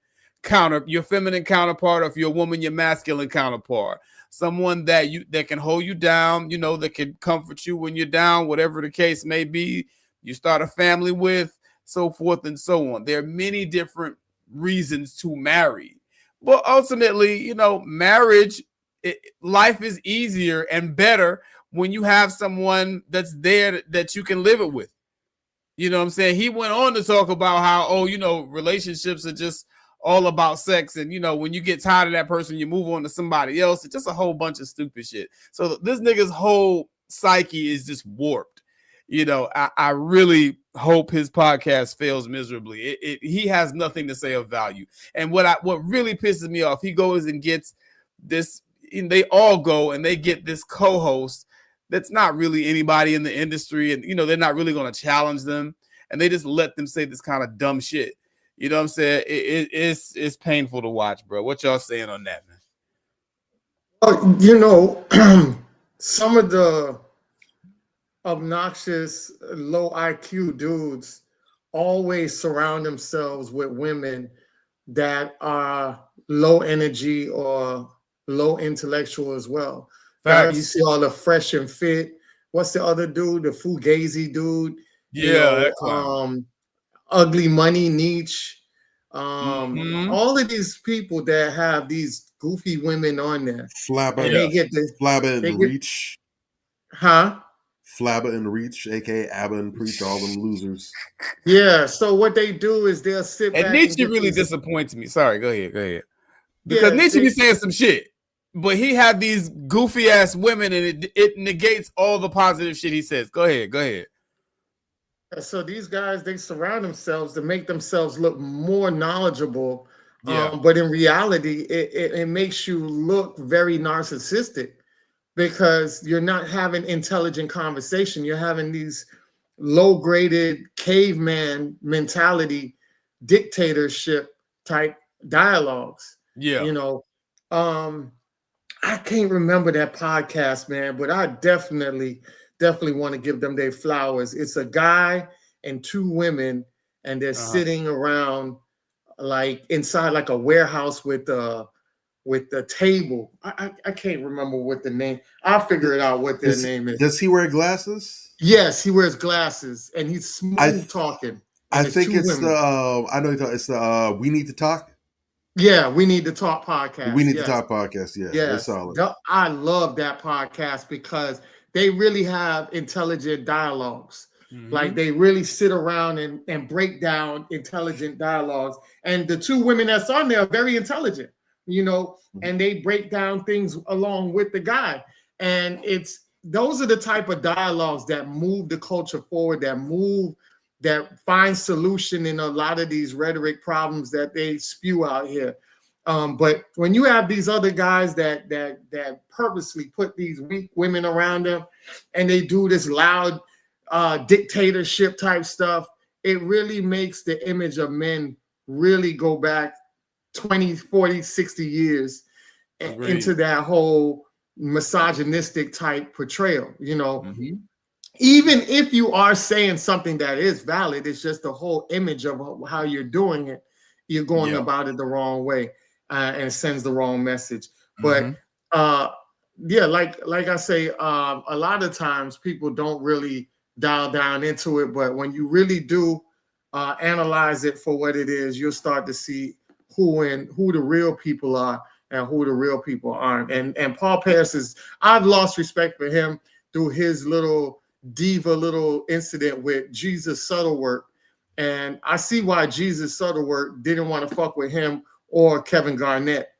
[SPEAKER 11] your feminine counterpart, or if you're a woman, your masculine counterpart, someone that can hold you down, you know, that can comfort you when you're down, whatever the case may be, you start a family with, so forth and so on. There are many different reasons to marry, but ultimately, you know, marriage, life is easier and better when you have someone that's there that you can live it with. You know what I'm saying? He went on to talk about how, oh, you know, relationships are just all about sex. And, you know, when you get tired of that person, you move on to somebody else. It's just a whole bunch of stupid shit. So this nigga's whole psyche is just warped. You know, I really hope his podcast fails miserably. He has nothing to say of value. And what really pisses me off, he goes and gets this, and they all go and they get this co-host that's not really anybody in the industry, and you know they're not really going to challenge them, and they just let them say this kind of dumb shit. You know what I'm saying? It's painful to watch, bro. What y'all saying on that, man?
[SPEAKER 4] Well, you know, some of the obnoxious, low IQ dudes always surround themselves with women that are low energy or low intellectual as well. You see all the fresh and fit. What's the other dude? The Fugazi dude.
[SPEAKER 11] Yeah.
[SPEAKER 4] Ugly Money Nietzsche. All of these people that have these goofy women on there.
[SPEAKER 12] Flabba and Reach.
[SPEAKER 4] Huh?
[SPEAKER 12] Flabba and Reach, aka Abba and Preach, all them losers.
[SPEAKER 4] Yeah. So what they do is they'll sit back.
[SPEAKER 11] And Nietzsche really disappoints me. Sorry, go ahead. Because Nietzsche be saying some shit. But he had these goofy ass women, and it negates all the positive shit he says. Go ahead.
[SPEAKER 4] So these guys, they surround themselves to make themselves look more knowledgeable.
[SPEAKER 11] Yeah.
[SPEAKER 4] But in reality, it makes you look very narcissistic because you're not having intelligent conversation. You're having these low-graded caveman mentality, dictatorship type dialogues.
[SPEAKER 11] Yeah.
[SPEAKER 4] You know, I can't remember that podcast, man, but I definitely want to give them their flowers. It's a guy and two women, and they're sitting around like inside like a warehouse with the table. I can't remember what the name. I'll figure it out what their name is.
[SPEAKER 12] Does he wear glasses?
[SPEAKER 4] Yes, he wears glasses and he's smooth talking.
[SPEAKER 12] I
[SPEAKER 4] And
[SPEAKER 12] think it's
[SPEAKER 4] women.
[SPEAKER 12] I know it's the We Need to Talk.
[SPEAKER 4] Yeah, We Need to Talk podcast.
[SPEAKER 12] We Need to Talk podcast. Yeah, they're
[SPEAKER 4] yes.
[SPEAKER 12] solid.
[SPEAKER 4] I love that podcast because they really have intelligent dialogues. Like they really sit around and break down intelligent dialogues. And the two women that's on there are very intelligent, you know, and they break down things along with the guy. And those are the type of dialogues that move the culture forward, that find solution in a lot of these rhetoric problems that they spew out here. But when you have these other guys that purposely put these weak women around them and they do this loud dictatorship type stuff, it really makes the image of men really go back 20, 40, 60 years into that whole misogynistic type portrayal, you know. Even if you are saying something that is valid, it's just the whole image of how you're doing it. You're going about it the wrong way, and it sends the wrong message. But yeah, like I say, a lot of times people don't really dial down into it, but when you really do analyze it for what it is, you'll start to see who the real people are and who the real people aren't. And Paul Pierce I've lost respect for him through his little incident with Jesus Shuttleworth. And I see why Jesus Shuttleworth didn't want to fuck with him or Kevin Garnett.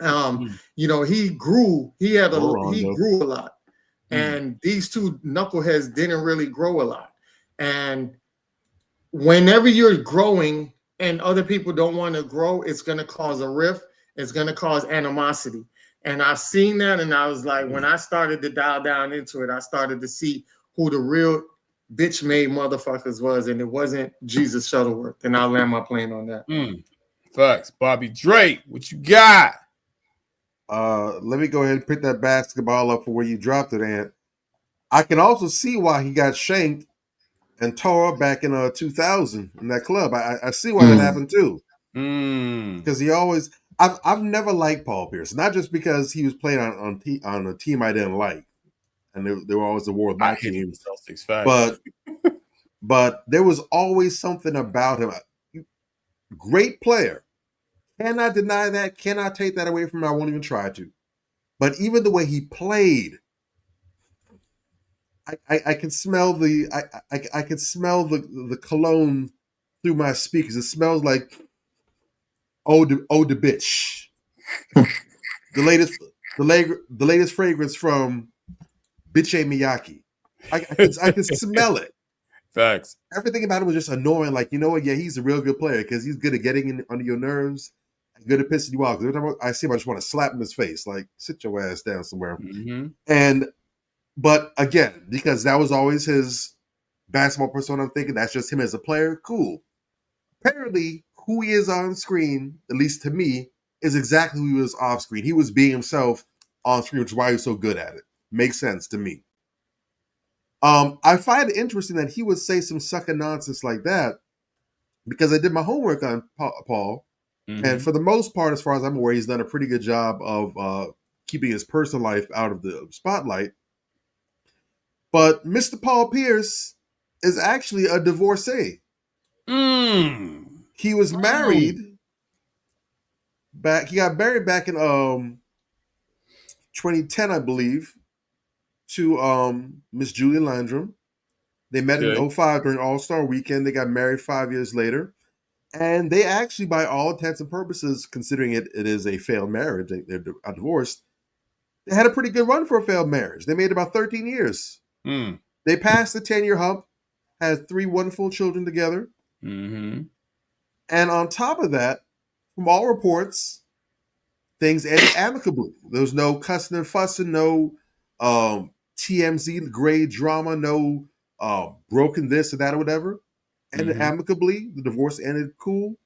[SPEAKER 4] You know, he grew a lot. And these two knuckleheads didn't really grow a lot. And whenever you're growing and other people don't want to grow, it's going to cause a rift. It's going to cause animosity. And I've seen that. And I was like, when I started to dial down into it, I started to see who the real bitch-made motherfuckers was. And it wasn't Jesus Shuttleworth. And I'll land my plane on that.
[SPEAKER 11] Facts. Bobby Drake, what you got?
[SPEAKER 12] Let me go ahead and pick that basketball up for where you dropped it, Ant. I can also see why he got shanked and tore up back in 2000 in that club. I see why that happened too. Because he always, I've never liked Paul Pierce, not just because he was playing on a team I didn't like, and they were always the war with my team. But there was always something about him. Great player. Cannot deny that. Cannot take that away from him. I won't even try to. But even the way he played, I can smell I can smell the cologne through my speakers. It smells like the bitch. the latest fragrance from Biche Miyake. I can smell it.
[SPEAKER 11] Facts.
[SPEAKER 12] Everything about him was just annoying. Like, you know what? Yeah, he's a real good player because he's good at getting under your nerves. Good at pissing you off. Every time I see him, I just want to slap him in his face. Like, sit your ass down somewhere. But again, because that was always his basketball persona, I'm thinking that's just him as a player. Cool. Apparently, who he is on screen, at least to me, is exactly who he was off screen. He was being himself on screen, which is why he was so good at it. Makes sense to me. I find it interesting that he would say some sucking nonsense like that because I did my homework on Paul. And for the most part, as far as I'm aware, he's done a pretty good job of keeping his personal life out of the spotlight. But Mr. Paul Pierce is actually a divorcee. He was married back. He got married back in 2010, I believe, to Miss Julie Landrum. They met in 2005 during All-Star Weekend. They got married 5 years later. And they actually, by all intents and purposes, considering it is a failed marriage, they're divorced, they had a pretty good run for a failed marriage. They made about 13 years. They passed the 10-year hump, had 3 wonderful children together. And on top of that, from all reports, things ended amicably. There was no cussing and fussing, no TMZ grade drama, no broken this or that or whatever. Ended amicably. The divorce ended cool.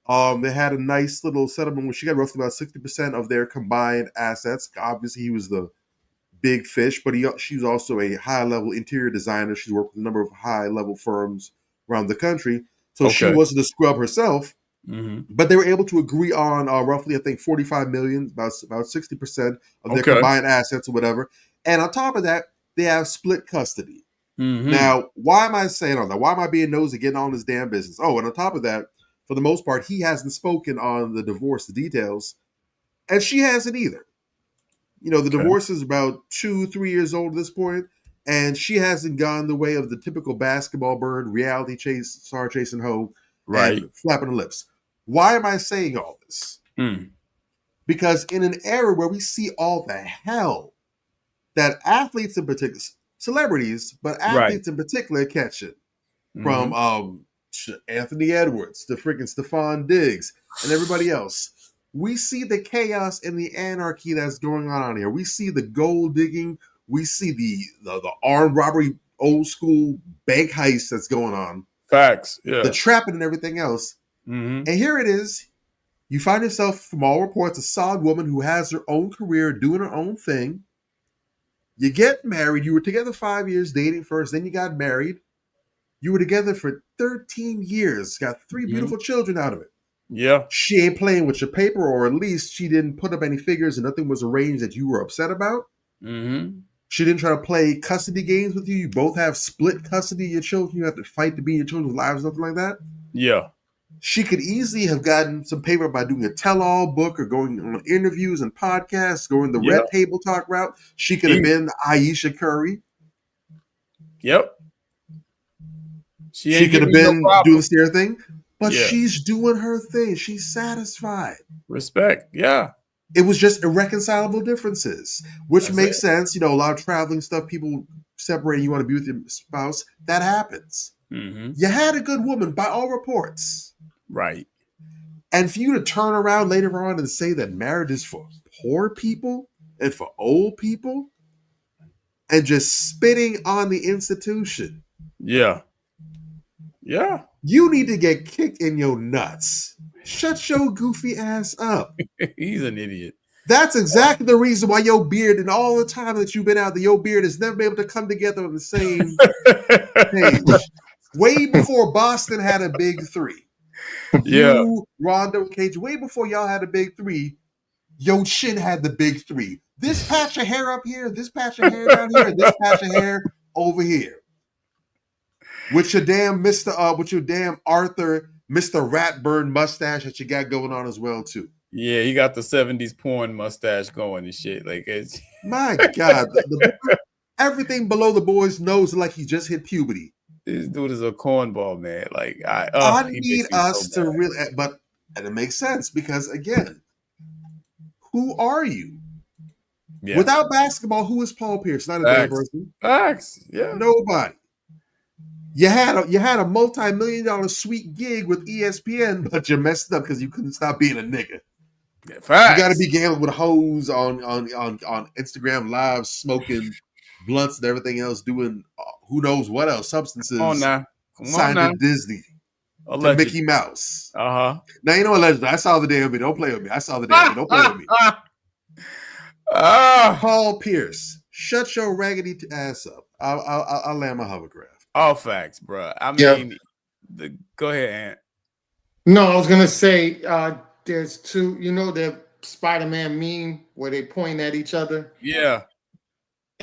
[SPEAKER 12] They had a nice little settlement where she got roughly about 60% of their combined assets. Obviously, he was the big fish, but she's also a high-level interior designer. She's worked with a number of high-level firms around the country. So she wasn't a scrub herself, but they were able to agree on roughly, I think, $45 million, about 60% of their combined assets or whatever. And on top of that, they have split custody. Now, why am I saying all that? Why am I being nosy getting on this damn business? Oh, and on top of that, for the most part, he hasn't spoken on the divorce, the details, and she hasn't either. You know, the divorce is about 2-3 years old at this point, and she hasn't gone the way of the typical basketball bird, reality star chasing hoe, and flapping her lips. Why am I saying all this? Because in an era where we see all the hell that athletes in particular, celebrities, but athletes in particular catch it, from Anthony Edwards to freaking Stephon Diggs and everybody else. We see the chaos and the anarchy that's going on here. We see the gold digging. We see the armed robbery, old school bank heist that's going on.
[SPEAKER 11] Facts. Yeah.
[SPEAKER 12] The trapping and everything else. And here it is. You find yourself, from all reports, a solid woman who has her own career, doing her own thing. You get married. You were together 5 years, dating first. Then you got married. You were together for 13 years. Got 3 beautiful children out of it.
[SPEAKER 11] Yeah.
[SPEAKER 12] She ain't playing with your paper, or at least she didn't put up any figures and nothing was arranged that you were upset about. She didn't try to play custody games with you. You both have split custody of your children. You have to fight to be in your children's lives, nothing like that.
[SPEAKER 11] Yeah.
[SPEAKER 12] She could easily have gotten some paper by doing a tell-all book or going on interviews and podcasts, going the red table talk route. She could have been Aisha Curry.
[SPEAKER 11] Yep.
[SPEAKER 12] She could have been doing the stare thing, but she's doing her thing. She's satisfied.
[SPEAKER 11] Respect. Yeah.
[SPEAKER 12] It was just irreconcilable differences, which makes sense. You know, a lot of traveling stuff, people separating, you want to be with your spouse. That happens. You had a good woman by all reports.
[SPEAKER 11] Right.
[SPEAKER 12] And for you to turn around later on and say that marriage is for poor people and for old people and just spitting on the institution.
[SPEAKER 11] Yeah. Yeah.
[SPEAKER 12] You need to get kicked in your nuts. Shut your goofy ass up.
[SPEAKER 11] He's an idiot.
[SPEAKER 12] That's exactly the reason why your beard, and all the time that you've been out there, your beard has never been able to come together on the same page. Way before Boston had a big 3. You, Rondo, Cage, way before y'all had a big 3, your chin had the big 3. This patch of hair up here, this patch of hair down here, this patch of hair over here. With your damn Arthur, Mr. Ratburn mustache that you got going on as well, too.
[SPEAKER 11] Yeah, he got the 70s porn mustache going and shit. Like, it's
[SPEAKER 12] my God, everything below the boy's nose is like he just hit puberty.
[SPEAKER 11] This dude is a cornball, man. Like,
[SPEAKER 12] I need us to really, and it makes sense because, again, who are you? Yeah. Without basketball, who is Paul Pierce? Not a damn person.
[SPEAKER 11] Facts. Yeah.
[SPEAKER 12] Nobody. You had a multi-million-dollar sweet gig with ESPN, but you messed up because you couldn't stop being a nigga.
[SPEAKER 11] Yeah, facts.
[SPEAKER 12] You got to be gambling with hoes on Instagram Live, smoking blunts and everything else, doing who knows what else, substances.
[SPEAKER 11] Come on now.
[SPEAKER 12] Signed to Disney. To Mickey Mouse. Now, you know, allegedly, I saw the damn video. Don't play with me. I saw the damn video. Don't play with me. Paul Pierce, shut your raggedy ass up. I'll land my hovercraft.
[SPEAKER 11] All facts, bro. I mean, go ahead, Ant.
[SPEAKER 4] No, I was going to say there's 2, you know, the Spider-Man meme where they point at each other.
[SPEAKER 11] Yeah.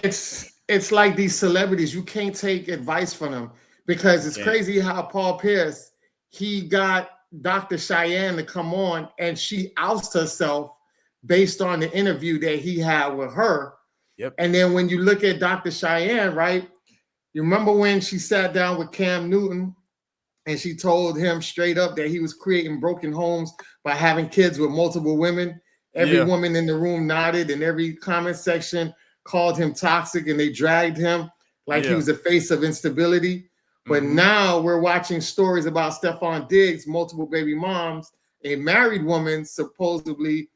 [SPEAKER 4] It's like these celebrities, you can't take advice from them because it's crazy how Paul Pierce, he got Dr. Cheyenne to come on and she outs herself based on the interview that he had with her.
[SPEAKER 11] Yep.
[SPEAKER 4] And then when you look at Dr. Cheyenne, right? You remember when she sat down with Cam Newton and she told him straight up that he was creating broken homes by having kids with multiple women? Every woman in the room nodded and every comment section called him toxic and they dragged him like he was the face of instability. But now we're watching stories about Stephon Diggs, multiple baby moms, a married woman supposedly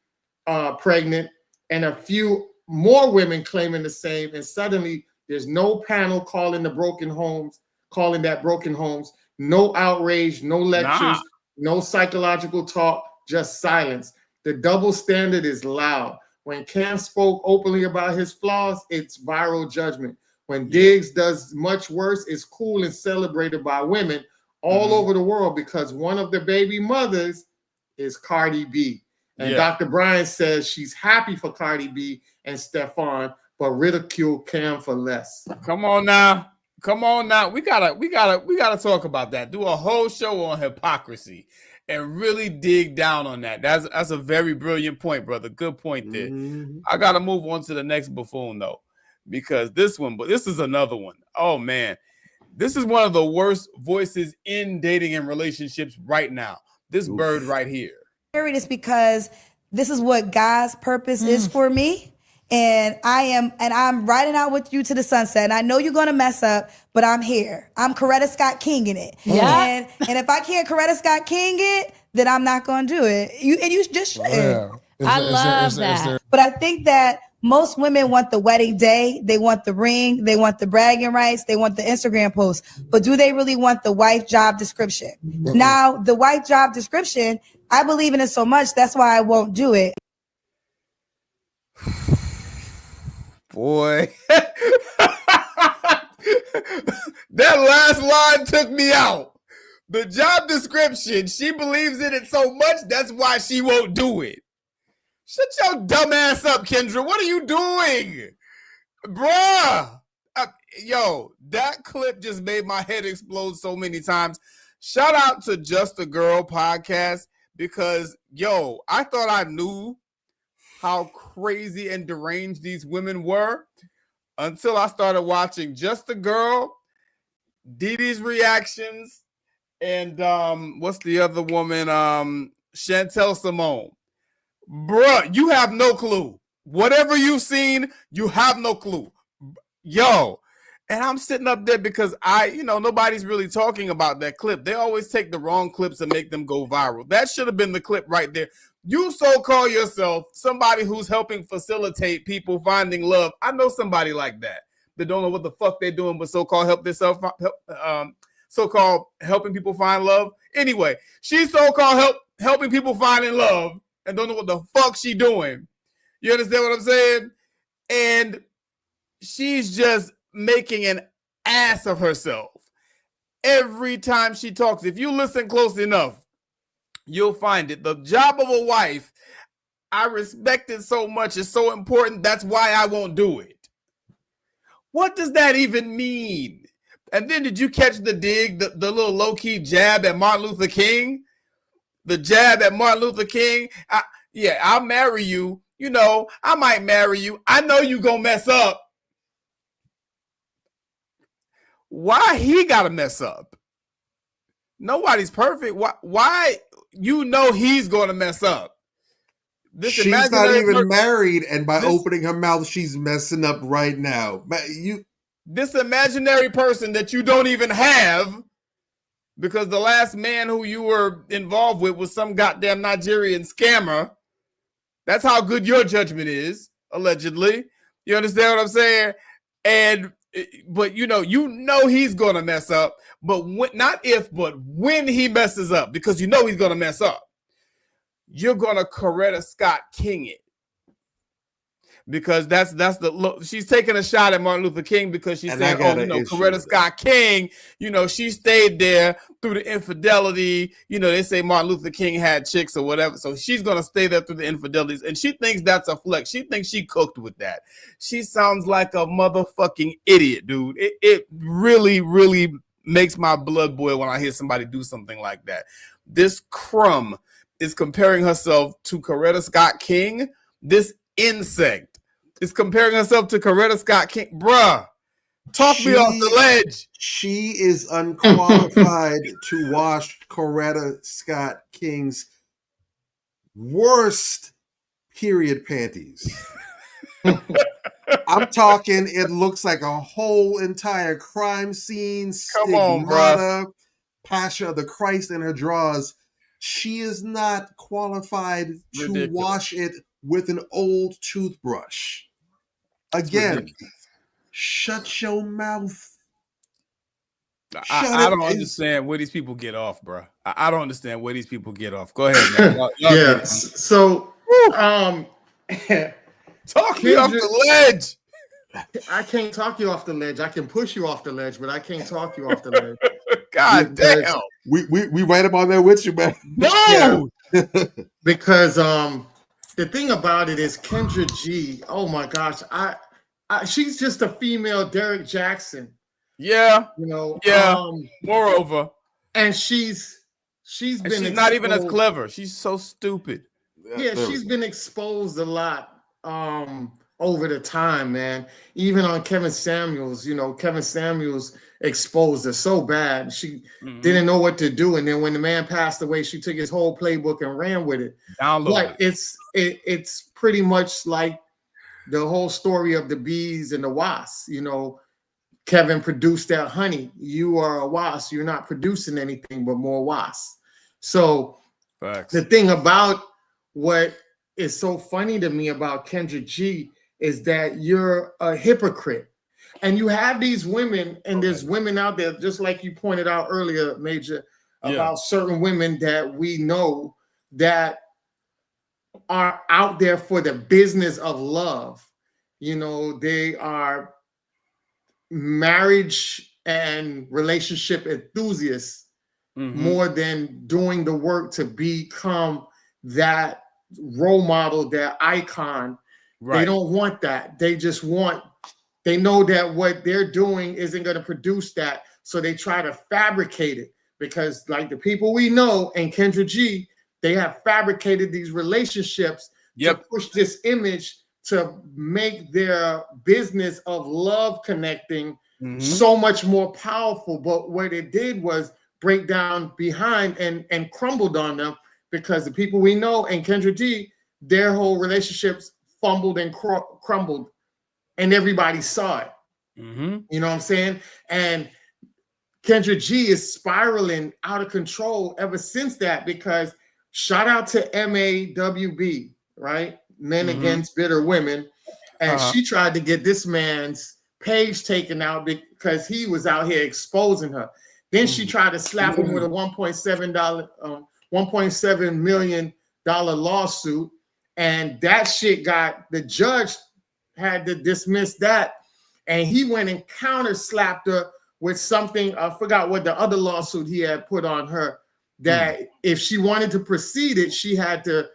[SPEAKER 4] pregnant, and a few more women claiming the same. And suddenly there's no panel calling that broken homes, no outrage, no lectures, No psychological talk, just silence. The double standard is loud. When Cam spoke openly about his flaws, it's viral judgment. When Diggs does much worse, it's cool and celebrated by women all over the world because one of the baby mothers is Cardi B. And Dr. Brian says she's happy for Cardi B and Stefan, but ridicule Cam for less.
[SPEAKER 11] Come on now. We gotta talk about that. Do a whole show on hypocrisy and really dig down on that. That's a very brilliant point, brother. Good point there. I gotta move on to the next buffoon though, because this is another one. Oh man, this is one of the worst voices in dating and relationships right now. This bird right here.
[SPEAKER 17] It's because this is what God's purpose is for me. And I'm riding out with you to the sunset. And I know you're gonna mess up, but I'm here. I'm Coretta Scott Kinging it. Yeah. And if I can't Coretta Scott King it, then I'm not gonna do it. You just should.
[SPEAKER 15] Yeah.
[SPEAKER 17] I love that. But I think that most women want the wedding day, they want the ring, they want the bragging rights, they want the Instagram post. But do they really want the wife job description? Now, the wife job description, I believe in it so much, that's why I won't do it.
[SPEAKER 11] Boy, that last line took me out. The job description, she believes in it so much, that's why she won't do it. Shut your dumb ass up, Kendra. What are you doing? Bruh. Yo, that clip just made my head explode so many times. Shout out to Just a Girl podcast because, yo, I thought I knew how crazy and deranged these women were until I started watching Just a Girl, Dee Dee's reactions, and what's the other woman? Chantel Simone. Bruh, you have no clue. Whatever you've seen, you have no clue. Yo, and I'm sitting up there because nobody's really talking about that clip. They always take the wrong clips and make them go viral. That should have been the clip right there. You so-call yourself somebody who's helping facilitate people finding love. I know somebody like that don't know what the fuck they're doing, but so-called so-called helping people find love. Anyway, she's so-called helping people finding love and don't know what the fuck she doing. You understand what I'm saying? And she's just making an ass of herself every time she talks. If you listen close enough, you'll find it. The job of a wife, I respect it so much. It's so important. That's why I won't do it. What does that even mean? And then did you catch the dig, the little low-key jab at Martin Luther King? The jab at Martin Luther King? I'll marry you. You know, I might marry you. I know you gonna mess up. Why he gotta mess up? Nobody's perfect. Why you know he's gonna mess up?
[SPEAKER 12] She's not even married, and by opening her mouth, she's messing up right now.
[SPEAKER 11] This imaginary person that you don't even have, because the last man who you were involved with was some goddamn Nigerian scammer. That's how good your judgment is, allegedly. You understand what I'm saying? But you know he's gonna mess up. But not if, but when he messes up, because you know he's gonna mess up, you're gonna Coretta Scott King it. Because that's she's taking a shot at Martin Luther King because she's saying, Coretta Scott King, she stayed there through the infidelity. They say Martin Luther King had chicks or whatever. So she's going to stay there through the infidelities. And she thinks that's a flex. She thinks she cooked with that. She sounds like a motherfucking idiot, dude. It really, really makes my blood boil when I hear somebody do something like that. This crumb is comparing herself to Coretta Scott King. This insect is comparing herself to Coretta Scott King. Bruh, talk me off the ledge.
[SPEAKER 12] She is unqualified to wash Coretta Scott King's worst period panties. I'm talking, it looks like a whole entire crime scene.
[SPEAKER 11] Come on, bro.
[SPEAKER 12] Passion of the Christ in her drawers. She is not qualified to wash it with an old toothbrush. Again, shut your mouth.
[SPEAKER 11] I don't understand where these people get off, bro. I don't understand where these people get off. Go ahead, man. Y'all
[SPEAKER 4] yeah.
[SPEAKER 11] get it.
[SPEAKER 4] So,
[SPEAKER 11] talk me off the ledge.
[SPEAKER 4] I can't talk you off the ledge. I can push you off the ledge, but I can't talk you off the ledge.
[SPEAKER 11] God damn.
[SPEAKER 12] We right up on there with you, man.
[SPEAKER 11] No.
[SPEAKER 4] Yeah. Because the thing about it is Kendra G. Oh my gosh, she's just a female Derek Jackson.
[SPEAKER 11] Yeah.
[SPEAKER 4] You know.
[SPEAKER 11] Yeah. Moreover,
[SPEAKER 4] and she's been
[SPEAKER 11] not even as clever. She's so stupid.
[SPEAKER 4] Yeah, she's been exposed a lot over the time, man. Even on Kevin Samuels, Kevin Samuels exposed her so bad. She didn't know what to do. And then when the man passed away, she took his whole playbook and ran with it. But it's pretty much like the whole story of the bees and the wasps. Kevin produced that honey. You are a wasp. You're not producing anything but more wasps. So the thing about what is so funny to me about Kendra G is that you're a hypocrite. And you have these women, and there's women out there, just like you pointed out earlier, Major, about certain women that we know that are out there for the business of love. They are marriage and relationship enthusiasts more than doing the work to become that role model, that icon. Right. They don't want that. They just they know that what they're doing isn't going to produce that. So they try to fabricate it because like the people we know and Kendra G, they have fabricated these relationships to push this image to make their business of love connecting so much more powerful. But what it did was break down behind and crumbled on them because the people we know and Kendra G, their whole relationships fumbled and crumbled and everybody saw it. You know what I'm saying? And Kendra G is spiraling out of control ever since that because shout out to MAWB, right? Men Against Bitter Women. And she tried to get this man's page taken out because he was out here exposing her. Then she tried to slap him with a $1.7 million lawsuit. And that shit the judge had to dismiss that. And he went and counter slapped her with something. I forgot what the other lawsuit he had put on her, that if she wanted to proceed it, she had to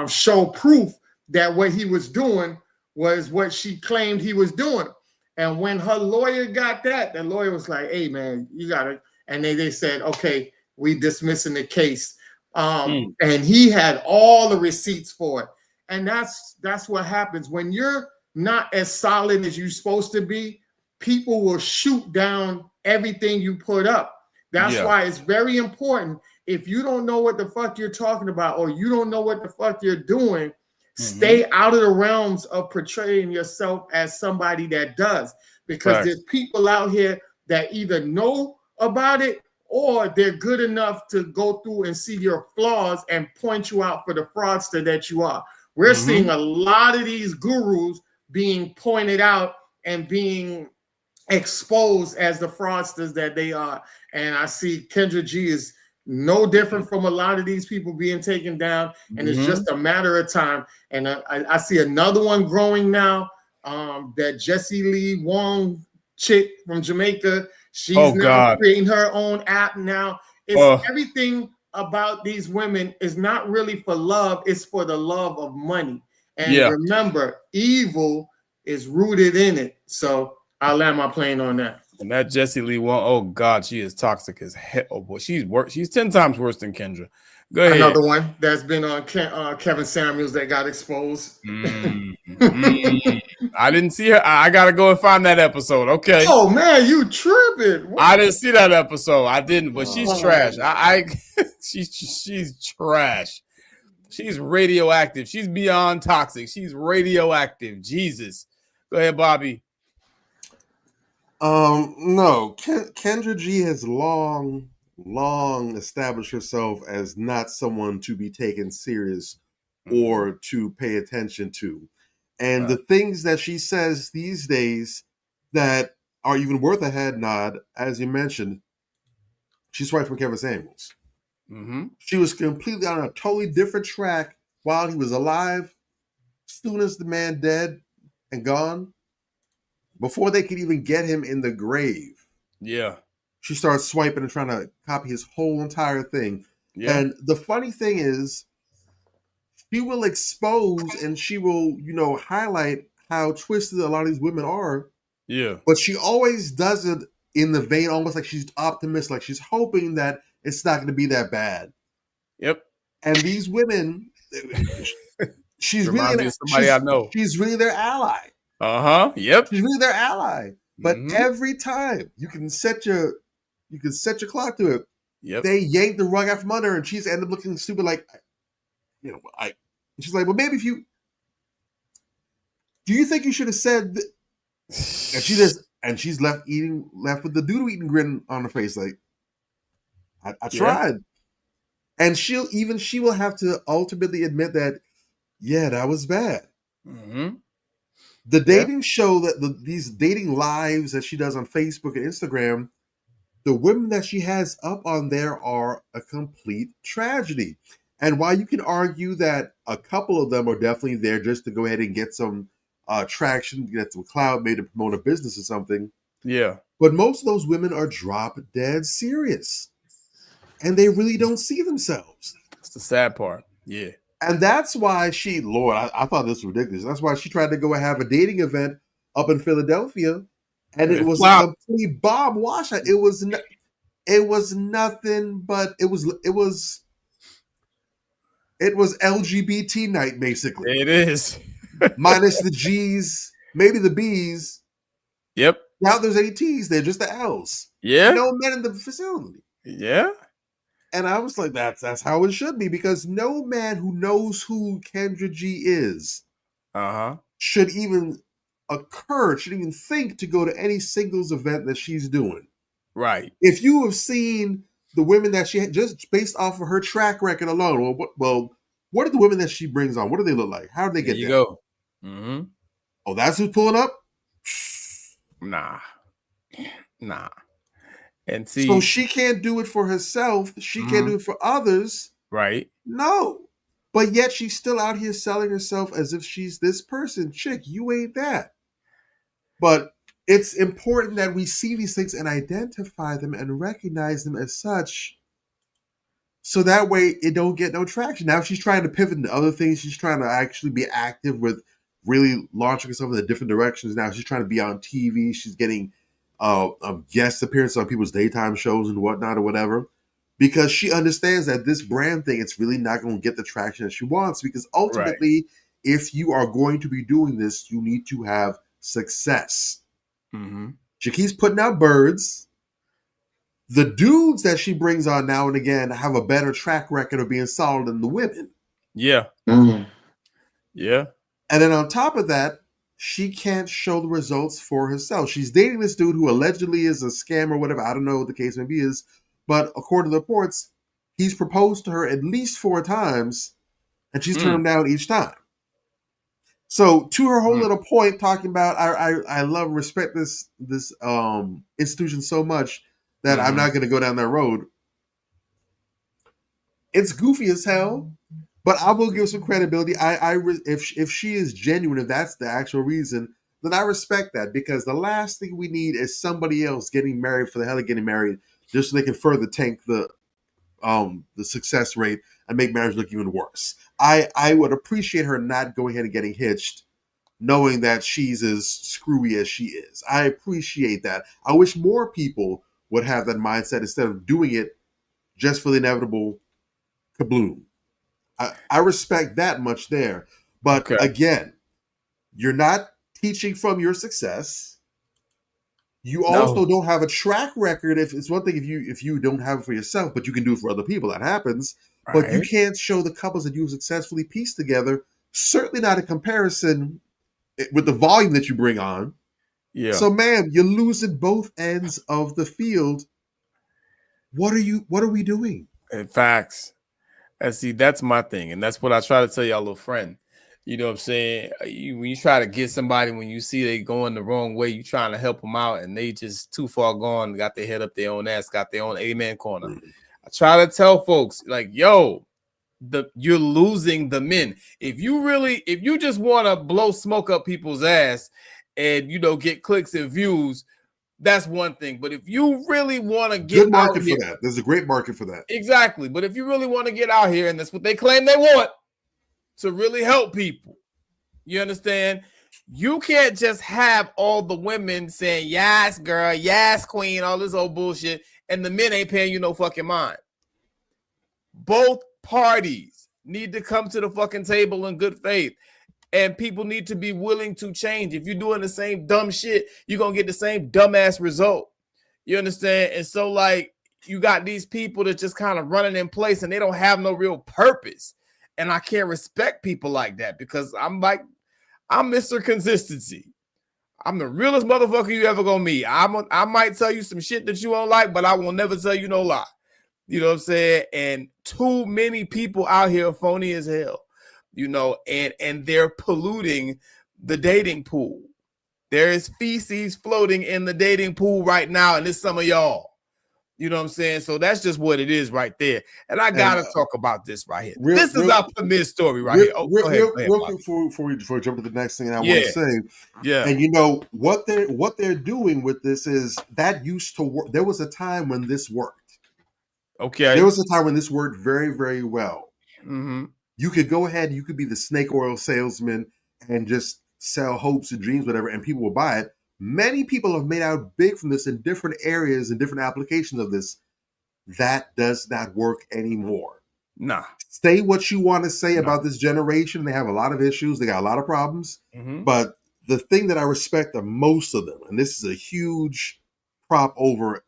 [SPEAKER 4] show proof that what he was doing was what she claimed he was doing. And when her lawyer got that, the lawyer was like, hey, man, you got to. And they said, okay, we dismissing the case. And he had all the receipts for it. And that's what happens. When you're not as solid as you're supposed to be, people will shoot down everything you put up. That's why it's very important. If you don't know what the fuck you're talking about or you don't know what the fuck you're doing, stay out of the realms of portraying yourself as somebody that does. Because there's people out here that either know about it or they're good enough to go through and see your flaws and point you out for the fraudster that you are. We're seeing a lot of these gurus being pointed out and being exposed as the fraudsters that they are. And I see Kendra G is no different from a lot of these people being taken down. And it's just a matter of time. And I see another one growing now, that Jessie Lee Wong chick from Jamaica. She's now creating her own app now. It's everything about these women is not really for love. It's for the love of money. And remember, evil is rooted in it. So I'll land my plane on that.
[SPEAKER 11] And that Jessie Lee Wong, oh God, she is toxic as hell. Oh boy, she's 10 times worse than Kendra. Go ahead.
[SPEAKER 4] Another one that's been on Kevin Samuels that got exposed.
[SPEAKER 11] I didn't see her. I gotta go and find that episode. Okay.
[SPEAKER 4] Oh man, you tripping? What?
[SPEAKER 11] I didn't see that episode. I didn't, but she's trash. She's trash. She's radioactive. She's beyond toxic. She's radioactive. Jesus. Go ahead, Bobby.
[SPEAKER 12] No. Kendra G has long established herself as not someone to be taken serious or to pay attention to. And the things that she says these days that are even worth a head nod. As you mentioned, she swiped from Kevin Samuels.
[SPEAKER 11] Mm-hmm.
[SPEAKER 12] She was completely on a totally different track while he was alive. Soon as the man dead and gone, before they could even get him in the grave,
[SPEAKER 11] yeah,
[SPEAKER 12] she started swiping and trying to copy his whole entire thing.
[SPEAKER 11] Yeah.
[SPEAKER 12] And the funny thing is, she will expose and she will, highlight how twisted a lot of these women are.
[SPEAKER 11] Yeah.
[SPEAKER 12] But she always does it in the vein, almost like she's optimistic, like she's hoping that it's not going to be that bad.
[SPEAKER 11] Yep.
[SPEAKER 12] And these women, she's really
[SPEAKER 11] Reminds me of somebody I know.
[SPEAKER 12] She's really their ally.
[SPEAKER 11] Yep.
[SPEAKER 12] She's really their ally. But
[SPEAKER 11] Mhm.
[SPEAKER 12] every time you can set your clock to it.
[SPEAKER 11] Yep.
[SPEAKER 12] They yank the rug out from under her, and she's end up looking stupid. Like, and she's like, well, maybe if you do, you think you should have said? And she's left with the doodle eating grin on her face, like, I tried. And she will have to ultimately admit that, yeah, that was bad.
[SPEAKER 11] Mm-hmm.
[SPEAKER 12] The dating show these dating lives that she does on Facebook and Instagram, the women that she has up on there are a complete tragedy. And while you can argue that a couple of them are definitely there just to go ahead and get some traction, get some clout, maybe to promote a business or something.
[SPEAKER 11] Yeah.
[SPEAKER 12] But most of those women are drop dead serious. And they really don't see themselves.
[SPEAKER 11] That's the sad part. Yeah.
[SPEAKER 12] And that's why I thought this was ridiculous. That's why she tried to go and have a dating event up in Philadelphia. And it was a complete bomb washout. It was nothing but it was LGBT night, basically.
[SPEAKER 11] It is.
[SPEAKER 12] Minus the G's, maybe the B's.
[SPEAKER 11] Yep.
[SPEAKER 12] Now there's any T's, they're just the L's.
[SPEAKER 11] Yeah.
[SPEAKER 12] No men in the facility.
[SPEAKER 11] Yeah.
[SPEAKER 12] And I was like, that's how it should be, because no man who knows who Kendra G is should even think to go to any singles event that she's doing.
[SPEAKER 11] Right.
[SPEAKER 12] If you have seen the women that she had, just based off of her track record alone, what are the women that she brings on? What do they look like? How do they get there?
[SPEAKER 11] Go. Mm-hmm.
[SPEAKER 12] Oh, that's who's pulling up?
[SPEAKER 11] Nah. And see,
[SPEAKER 12] so she can't do it for herself. She can't do it for others.
[SPEAKER 11] Right.
[SPEAKER 12] No. But yet she's still out here selling herself as if she's this person. Chick, you ain't that. But it's important that we see these things and identify them and recognize them as such, so that way it don't get no traction. Now she's trying to pivot into other things. She's trying to actually be active with really launching herself in the different directions. Now she's trying to be on TV. She's getting guest appearances on people's daytime shows and whatnot or whatever, because she understands that this brand thing, it's really not going to get the traction that she wants, because ultimately, if you are going to be doing this, you need to have success.
[SPEAKER 11] Mm-hmm.
[SPEAKER 12] She keeps putting out birds. The dudes that she brings on now and again have a better track record of being solid than the women.
[SPEAKER 11] Yeah.
[SPEAKER 12] Mm-hmm.
[SPEAKER 11] Yeah.
[SPEAKER 12] And then on top of that, she can't show the results for herself. She's dating this dude who allegedly is a scam or whatever. I don't know what the case may be is. But according to the reports, he's proposed to her at least 4 times, and she's turned him down each time. So to her whole little point, talking about I love and respect this institution so much that I'm not going to go down that road. It's goofy as hell, but I will give some credibility. If she is genuine, if that's the actual reason, then I respect that, because the last thing we need is somebody else getting married for the hell of getting married, just so they can further tank the success rate and make marriage look even worse. I would appreciate her not going ahead and getting hitched, knowing that she's as screwy as she is. I appreciate that. I wish more people would have that mindset instead of doing it just for the inevitable kabloom. I respect that much there. But again, you're not teaching from your success. You also don't have a track record. If it's one thing if you don't have it for yourself, but you can do it for other people, that happens.
[SPEAKER 11] Right.
[SPEAKER 12] But you can't show the couples that you've successfully pieced together, certainly not a comparison with the volume that you bring on.
[SPEAKER 11] Yeah.
[SPEAKER 12] So, man, you're losing both ends of the field. What are we doing?
[SPEAKER 11] In facts. And see, that's my thing. And that's what I try to tell y'all, little friend. You know what I'm saying? When you try to get somebody, when you see they going the wrong way, you trying to help them out, and they just too far gone, got their head up their own ass, got their own amen corner. I try to tell folks like, yo, you're losing the men. If you just want to blow smoke up people's ass and get clicks and views, that's one thing. But if you really want to get
[SPEAKER 12] good market
[SPEAKER 11] out here,
[SPEAKER 12] for that. There's a great market for that.
[SPEAKER 11] Exactly. But if you really want to get out here, and that's what they claim they want, to really help people, you understand? You can't just have all the women saying, yes, girl, yes, queen, all this old bullshit, and the men ain't paying you no fucking mind. Both parties need to come to the fucking table in good faith, and people need to be willing to change. If you're doing the same dumb shit, you're going to get the same dumbass result. You understand? And so, like, you got these people that just kind of running in place, and they don't have no real purpose. And I can't respect people like that, because I'm Mr. Consistency. I'm the realest motherfucker you ever gonna meet. I might tell you some shit that you won't like, but I will never tell you no lie. You know what I'm saying? And too many people out here are phony as hell, and they're polluting the dating pool. There is feces floating in the dating pool right now, and it's some of y'all. You know what I'm saying? So that's just what it is right there. And I got to talk about this right here. This is our premier story right here. Oh, go ahead,
[SPEAKER 12] real quick before we jump to the next thing I want to say. And what they're doing with this is that used to work. There was a time when this worked.
[SPEAKER 11] Okay.
[SPEAKER 12] There was a time when this worked very, very well.
[SPEAKER 11] Mm-hmm.
[SPEAKER 12] You could go ahead, you could be the snake oil salesman and just sell hopes and dreams, whatever, and people will buy it. Many people have made out big from this in different areas and different applications of this. That does not work anymore.
[SPEAKER 11] Nah.
[SPEAKER 12] Say what you want to say about this generation. They have a lot of issues. They got a lot of problems.
[SPEAKER 11] Mm-hmm.
[SPEAKER 12] But the thing that I respect the most of them, and this is a huge prop over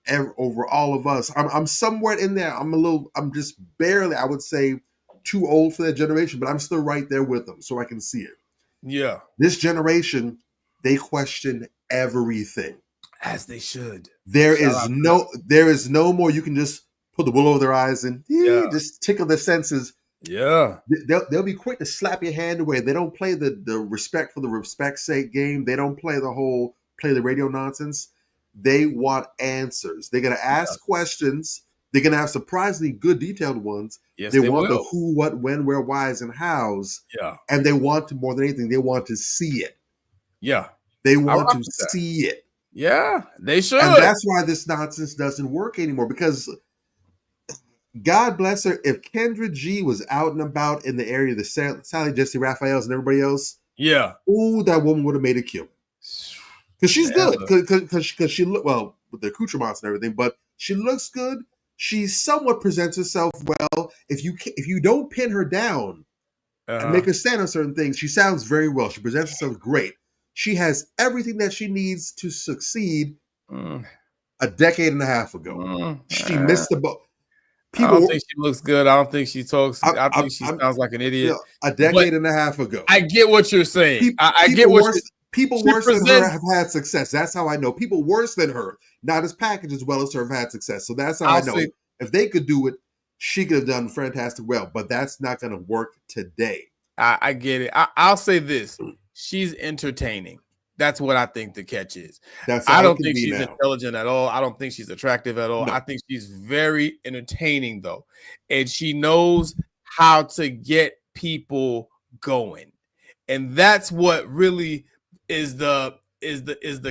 [SPEAKER 12] all of us. I'm somewhere in there. I'm just barely, I would say, too old for that generation, but I'm still right there with them, so I can see it.
[SPEAKER 11] Yeah.
[SPEAKER 12] This generation, they question everything,
[SPEAKER 11] as they should.
[SPEAKER 12] There is no more. You can just put the wool over their eyes and just tickle their senses.
[SPEAKER 11] Yeah,
[SPEAKER 12] they'll be quick to slap your hand away. They don't play the respect for the respect's sake game. They don't play the radio nonsense. They want answers. They're gonna ask questions. They're gonna have surprisingly good detailed ones.
[SPEAKER 11] Yes,
[SPEAKER 12] they want the who, what, when, where, whys, and hows.
[SPEAKER 11] Yeah,
[SPEAKER 12] and they want to, more than anything, they want to see it.
[SPEAKER 11] Yeah.
[SPEAKER 12] They want to see it.
[SPEAKER 11] Yeah, they should.
[SPEAKER 12] And that's why this nonsense doesn't work anymore, because God bless her, if Kendra G was out and about in the area, the Sally Jesse Raphaels and everybody else, ooh, that woman would have made a killing. Because she's good. Because she look well with the accoutrements and everything, but she looks good. She somewhat presents herself well. If you don't pin her down and make her stand on certain things, she sounds very well. She presents herself great. She has everything that she needs to succeed a decade and a half ago. She missed the boat.
[SPEAKER 11] I don't think she looks good. I don't think she talks. I think she sounds like an idiot.
[SPEAKER 12] A decade and a half ago.
[SPEAKER 11] I get what you're saying. I get what
[SPEAKER 12] people worse than her have had success. That's how I know. People worse than her, not as packaged as well as her, have had success. So that's how I know. If they could do it, she could have done fantastic well. But that's not going to work today.
[SPEAKER 11] I get it. I'll say this. She's entertaining. That's what I think the catch is. I don't think she's intelligent at all. I don't think she's attractive at all. No. I think she's very entertaining, though. And she knows how to get people going. And that's what really is the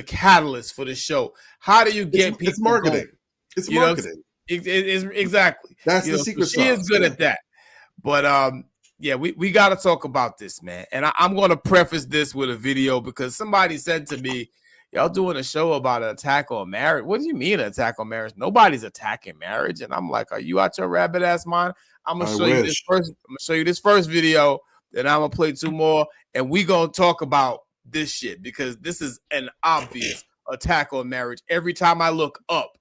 [SPEAKER 11] catalyst for the show. How do you get people
[SPEAKER 12] It's marketing.
[SPEAKER 11] Going?
[SPEAKER 12] It's marketing.
[SPEAKER 11] It's exactly.
[SPEAKER 12] That's the secret sauce.
[SPEAKER 11] She is good at that. But yeah, we got to talk about this, man. And I'm going to preface this with a video because somebody said to me, y'all doing a show about an attack on marriage. What do you mean an attack on marriage? Nobody's attacking marriage. And I'm like, are you out your rabbit ass mind? I'm going to show you this first. I'm going to show you this first video. Then I'm going to play two more. And we going to talk about this shit because this is an obvious attack on marriage. Every time I look up,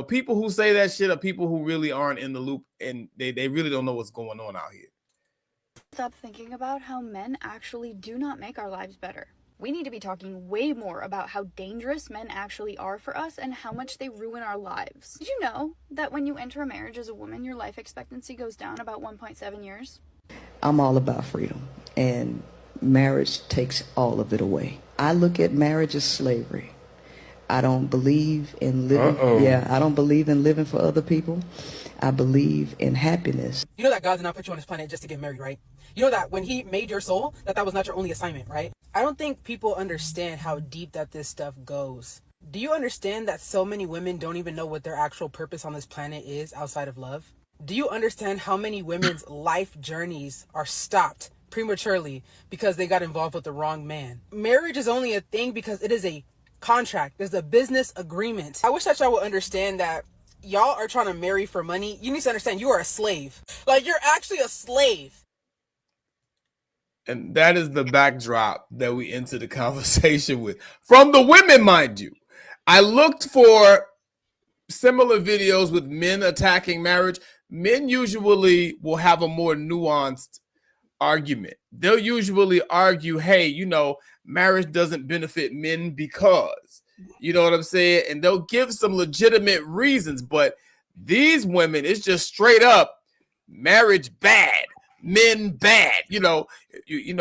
[SPEAKER 11] people who say that shit are people who really aren't in the loop and they really don't know what's going on out here.
[SPEAKER 18] Stop thinking about how men actually do not make our lives better. We need to be talking way more about how dangerous men actually are for us and how much they ruin our lives. Did you know that when you enter a marriage as a woman, your life expectancy goes down about 1.7 years?
[SPEAKER 19] I'm all about freedom. And marriage takes all of it away. I look at marriage as slavery. I don't believe in living. I don't believe in living for other people. I believe in happiness.
[SPEAKER 20] You know that God did not put you on this planet just to get married, right? You know that when he made your soul, that was not your only assignment, right? I don't think people understand how deep that this stuff goes. Do you understand that so many women don't even know what their actual purpose on this planet is outside of love? Do you understand how many women's life journeys are stopped prematurely because they got involved with the wrong man? Marriage is only a thing because it is a contract. There's a business agreement. I wish that y'all would understand that y'all are trying to marry for money. You need to understand you are a slave. Like, you're actually a slave.
[SPEAKER 11] And that is the backdrop that we enter the conversation with. From the women, mind you. I looked for similar videos with men attacking marriage. Men usually will have a more nuanced argument. They'll usually argue, hey, you know, marriage doesn't benefit men because, you know what I'm saying? And they'll give some legitimate reasons, but these women, it's just straight up marriage bad, men bad, you know,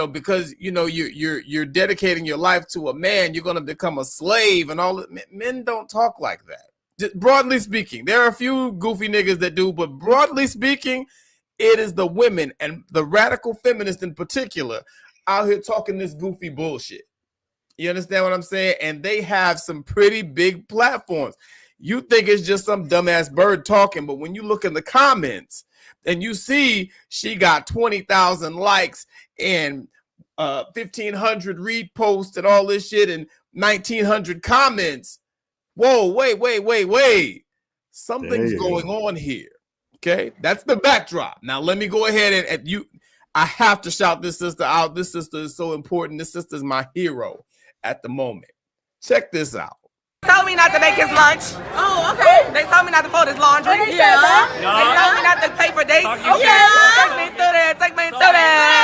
[SPEAKER 11] because, you know, you're dedicating your life to a man, you're going to become a slave and all that. Men don't talk like that. Just broadly speaking, there are a few goofy niggas that do, but broadly speaking, it is the women and the radical feminists in particular out here talking this goofy bullshit. You understand what I'm saying? And they have some pretty big platforms. You think it's just some dumbass bird talking, but when you look in the comments and you see she got 20,000 likes and 1,500 reposts and all this shit and 1,900 comments, whoa, wait. Something's going on here. Okay, that's the backdrop. Now let me go ahead and I have to shout this sister out. This sister is so important. This sister is my hero at the moment. Check this out.
[SPEAKER 21] They told me not to make his lunch. Oh, okay. They told me not to fold his laundry. They told me not to pay for dates. Okay. Take me through there. Take me through there.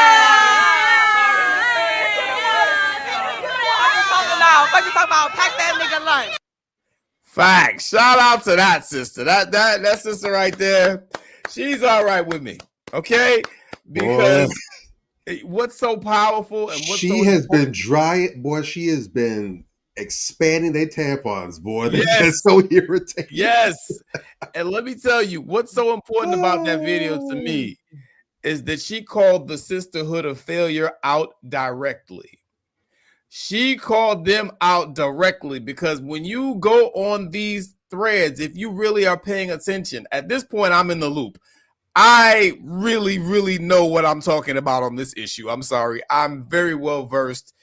[SPEAKER 21] What you talking about? Pack that nigga lunch.
[SPEAKER 11] Facts. Shout out to that sister. That sister right there. She's all right with me. Okay? Because what's so powerful and what's
[SPEAKER 12] she has been dry, boy. She has been expanding their tampons, boy. That's so irritating.
[SPEAKER 11] Yes. And let me tell you, what's so important about that video to me is that she called the sisterhood of failure out directly. She called them out directly because when you go on these threads, if you really are paying attention, at this point, I'm in the loop. I really, really know what I'm talking about on this issue. I'm sorry. I'm very well versed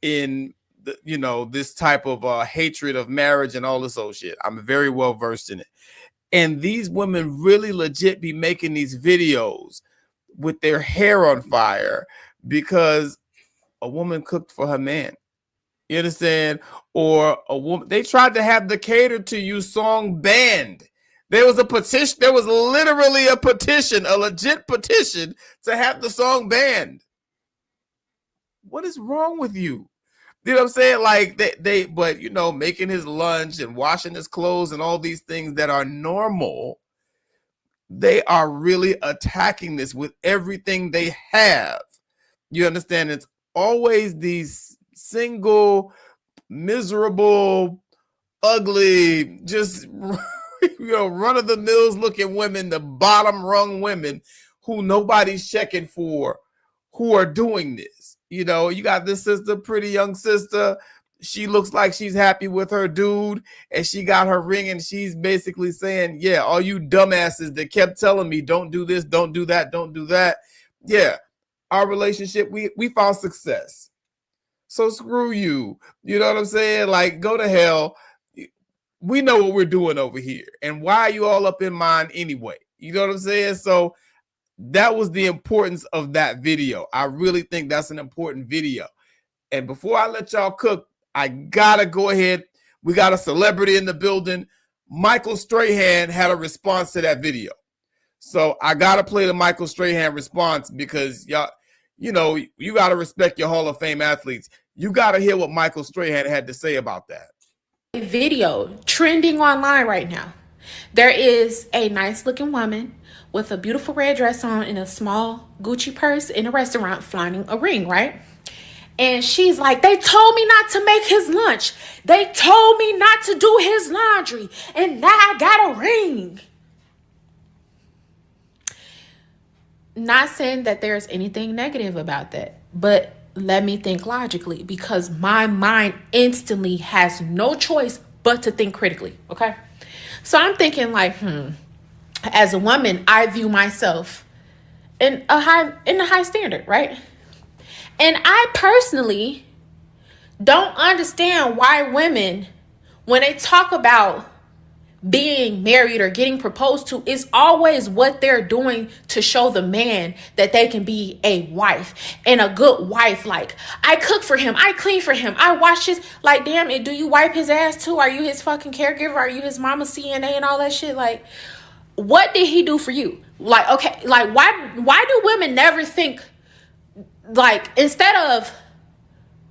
[SPEAKER 11] in this type of hatred of marriage and all this old shit. I'm very well versed in it. And these women really legit be making these videos with their hair on fire because a woman cooked for her man. You understand? Or a woman, they tried to have the Cater to You song banned. There was a petition. There was literally a petition, a legit petition to have the song banned. What is wrong with you? You know what I'm saying? Like but making his lunch and washing his clothes and all these things that are normal, they are really attacking this with everything they have. You understand? It's always these single, miserable, ugly, just run-of-the-mills looking women, the bottom rung women who nobody's checking for, who are doing this. You got this sister, pretty young sister. She looks like she's happy with her dude, and she got her ring, and she's basically saying, yeah, all you dumbasses that kept telling me, don't do this, don't do that, don't do that. Yeah, our relationship, we found success. So screw you. You know what I'm saying? Like, go to hell. We know what we're doing over here. And why are you all up in mine anyway? You know what I'm saying? So that was the importance of that video. I really think that's an important video. And before I let y'all cook, I gotta go ahead. We got a celebrity in the building. Michael Strahan had a response to that video. So I gotta play the Michael Strahan response because y'all, you gotta respect your Hall of Fame athletes. You gotta hear what Michael Strahan had to say about that.
[SPEAKER 22] Video trending online right now. There is a nice looking woman with a beautiful red dress on and a small Gucci purse in a restaurant flaunting a ring, right? And she's like, they told me not to make his lunch. They told me not to do his laundry. And now I got a ring. Not saying that there's anything negative about that, but let me think logically, because my mind instantly has no choice but to think critically. Okay. So I'm thinking like, as a woman, I view myself in a high standard, right? And I personally don't understand why women, when they talk about being married or getting proposed to, is always what they're doing to show the man that they can be a wife and a good wife. Like, I cook for him, I clean for him, I wash his, like, damn it, do you wipe his ass too? Are you his fucking caregiver? Are you his mama CNA and all that shit? Like, what did he do for you? Like, okay, like, why do women never think, like, instead of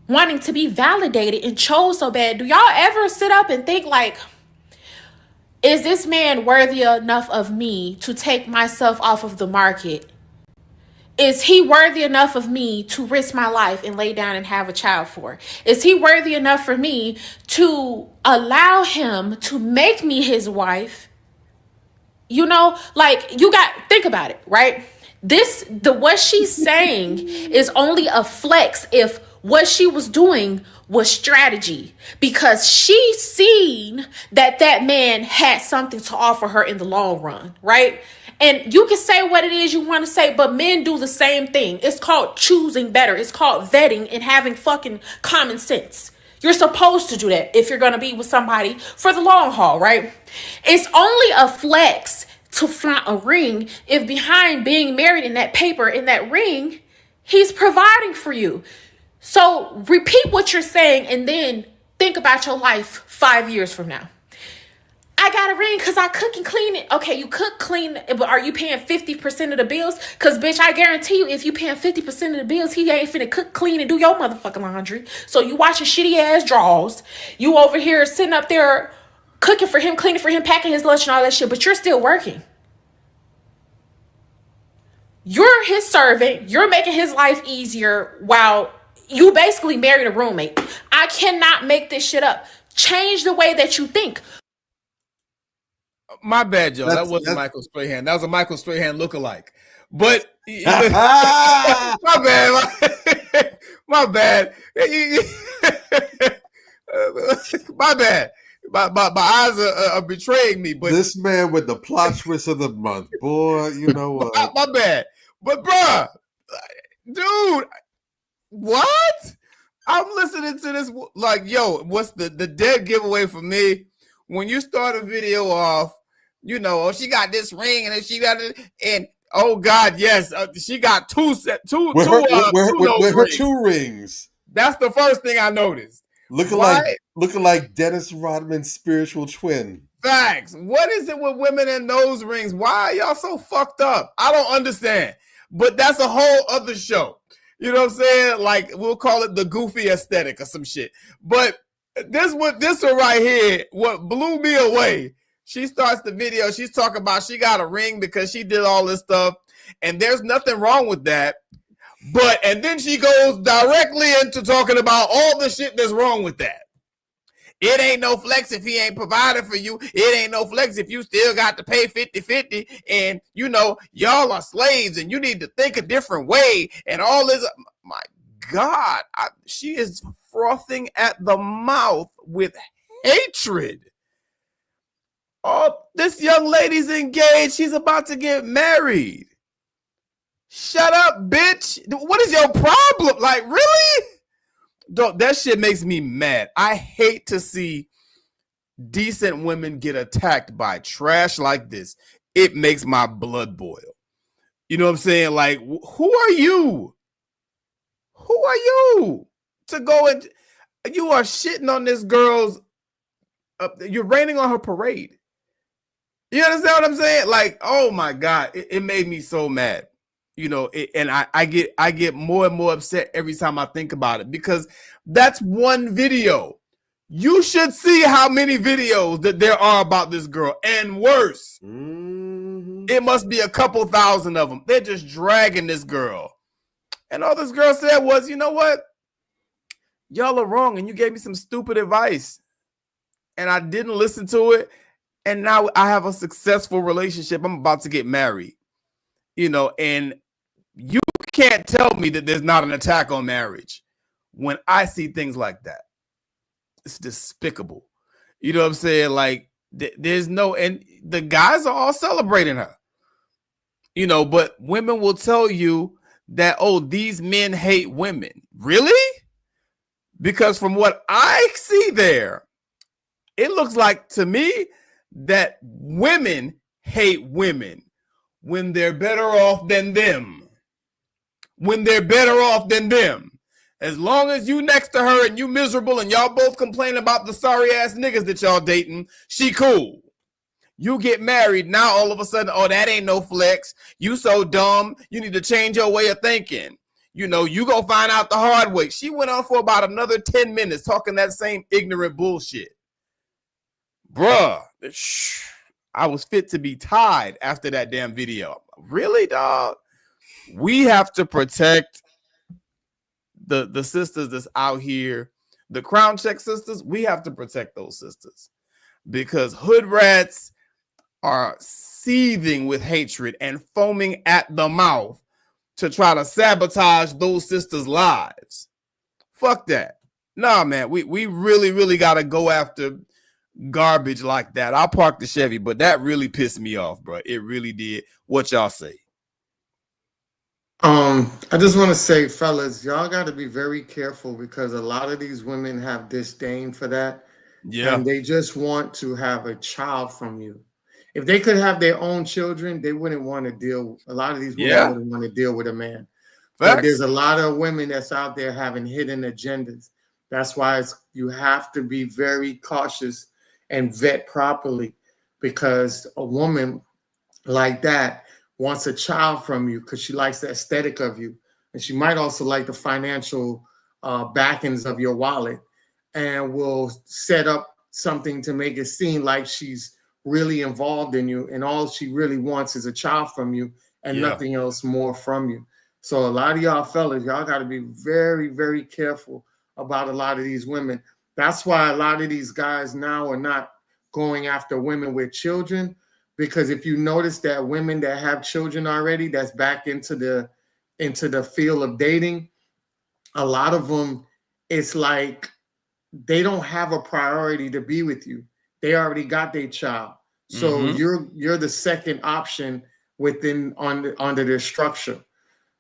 [SPEAKER 22] wanting to be validated and chose so bad, do y'all ever sit up and think like, is this man worthy enough of me to take myself off of the market? Is he worthy enough of me to risk my life and lay down and have a child for? Is he worthy enough for me to allow him to make me his wife? You know, like, you got, think about it, right? What she's saying is only a flex if what she was doing was strategy, because she seen that man had something to offer her in the long run, right? And you can say what it is you want to say, but men do the same thing. It's called choosing better. It's called vetting and having fucking common sense. You're supposed to do that if you're going to be with somebody for the long haul, right? It's only a flex to flaunt a ring if behind being married in that paper, in that ring, he's providing for you. So repeat what you're saying and then think about your life 5 years from now. I got a ring because I cook and clean it. Okay, you cook, clean, but are you paying 50% of the bills? Because, bitch, I guarantee you, if you paying 50% of the bills, he ain't finna cook, clean, and do your motherfucking laundry. So you watching shitty ass drawers. You over here sitting up there cooking for him, cleaning for him, packing his lunch and all that shit, but you're still working. You're his servant. You're making his life easier while you basically married a roommate. I cannot make this shit up. Change the way that you think.
[SPEAKER 11] My bad, Joe. That wasn't Michael Strahan. That was a Michael Strahan lookalike. But my bad. My bad. My bad. My eyes are betraying me. But
[SPEAKER 12] this man with the plot twist of the month, boy, you know what?
[SPEAKER 11] My bad. But bruh, dude, what? I'm listening to this like, yo, what's the dead giveaway for me? When you start a video off, you know, oh, she got this ring and then she got it, and oh God, yes, she got two
[SPEAKER 12] her two rings.
[SPEAKER 11] That's the first thing I noticed.
[SPEAKER 12] Looking like Dennis Rodman's spiritual twin.
[SPEAKER 11] Facts. What is it with women and nose rings? Why are y'all so fucked up? I don't understand. But that's a whole other show. You know what I'm saying? Like, we'll call it the goofy aesthetic or some shit. But this one right here, what blew me away. She starts the video. She's talking about she got a ring because she did all this stuff. And there's nothing wrong with that. And then she goes directly into talking about all the shit that's wrong with that. It ain't no flex if he ain't provided for you. It ain't no flex if you still got to pay 50-50. And, you know, y'all are slaves and you need to think a different way. And all this. My God, she is frothing at the mouth with hatred. Oh, this young lady's engaged. She's about to get married. Shut up, bitch. What is your problem? Like, really? That shit makes me mad. I hate to see decent women get attacked by trash like this. It makes my blood boil. You know what I'm saying? Like, who are you? Who are you to go and you are shitting on this girl's, you're raining on her parade. You understand what I'm saying? Like, oh my God, it made me so mad. You know, and I get more and more upset every time I think about it, because that's one video. You should see how many videos that there are about this girl, and worse. Mm-hmm. It must be a couple thousand of them. They're just dragging this girl. And all this girl said was, you know what? y'all are wrong, and you gave me some stupid advice, and I didn't listen to it, and now I have a successful relationship. I'm about to get married, and you can't tell me that there's not an attack on marriage when I see things like that. It's despicable. You know what I'm saying? Like, there's no, and the guys are all celebrating her, but women will tell you that, oh, these men hate women. Really? Because from what I see there, it looks like to me that women hate women when they're better off than them. When they're better off than them. As long as you next to her and you miserable and y'all both complain about the sorry ass niggas that y'all dating, she cool. You get married, now all of a sudden, oh, that ain't no flex. You so dumb. You need to change your way of thinking. You go find out the hard way. She went on for about another 10 minutes talking that same ignorant bullshit. Bruh, I was fit to be tied after that damn video. Really, dog? We have to protect the sisters that's out here. The Crown Check sisters, we have to protect those sisters. Because hood rats are seething with hatred and foaming at the mouth to try to sabotage those sisters' lives. Fuck that. Nah, man, we really, really got to go after garbage like that. I'll park the Chevy, but that really pissed me off, bro. It really did. What y'all say?
[SPEAKER 4] I just want to say, fellas, y'all got to be very careful because a lot of these women have disdain for that.
[SPEAKER 11] Yeah.
[SPEAKER 4] And they just want to have a child from you. If they could have their own children, they wouldn't want to deal. A lot of these women wouldn't want to deal with a man. But there's a lot of women that's out there having hidden agendas. That's why you have to be very cautious and vet properly, because a woman like that wants a child from you because she likes the aesthetic of you. And she might also like the financial backings of your wallet, and will set up something to make it seem like she's really involved in you. And all she really wants is a child from you and nothing else more from you. So a lot of y'all fellas, y'all got to be very, very careful about a lot of these women. That's why a lot of these guys now are not going after women with children, because if you notice that women that have children already, that's back into the field of dating, a lot of them, it's like they don't have a priority to be with you. They already got their child. So you're the second option under their structure.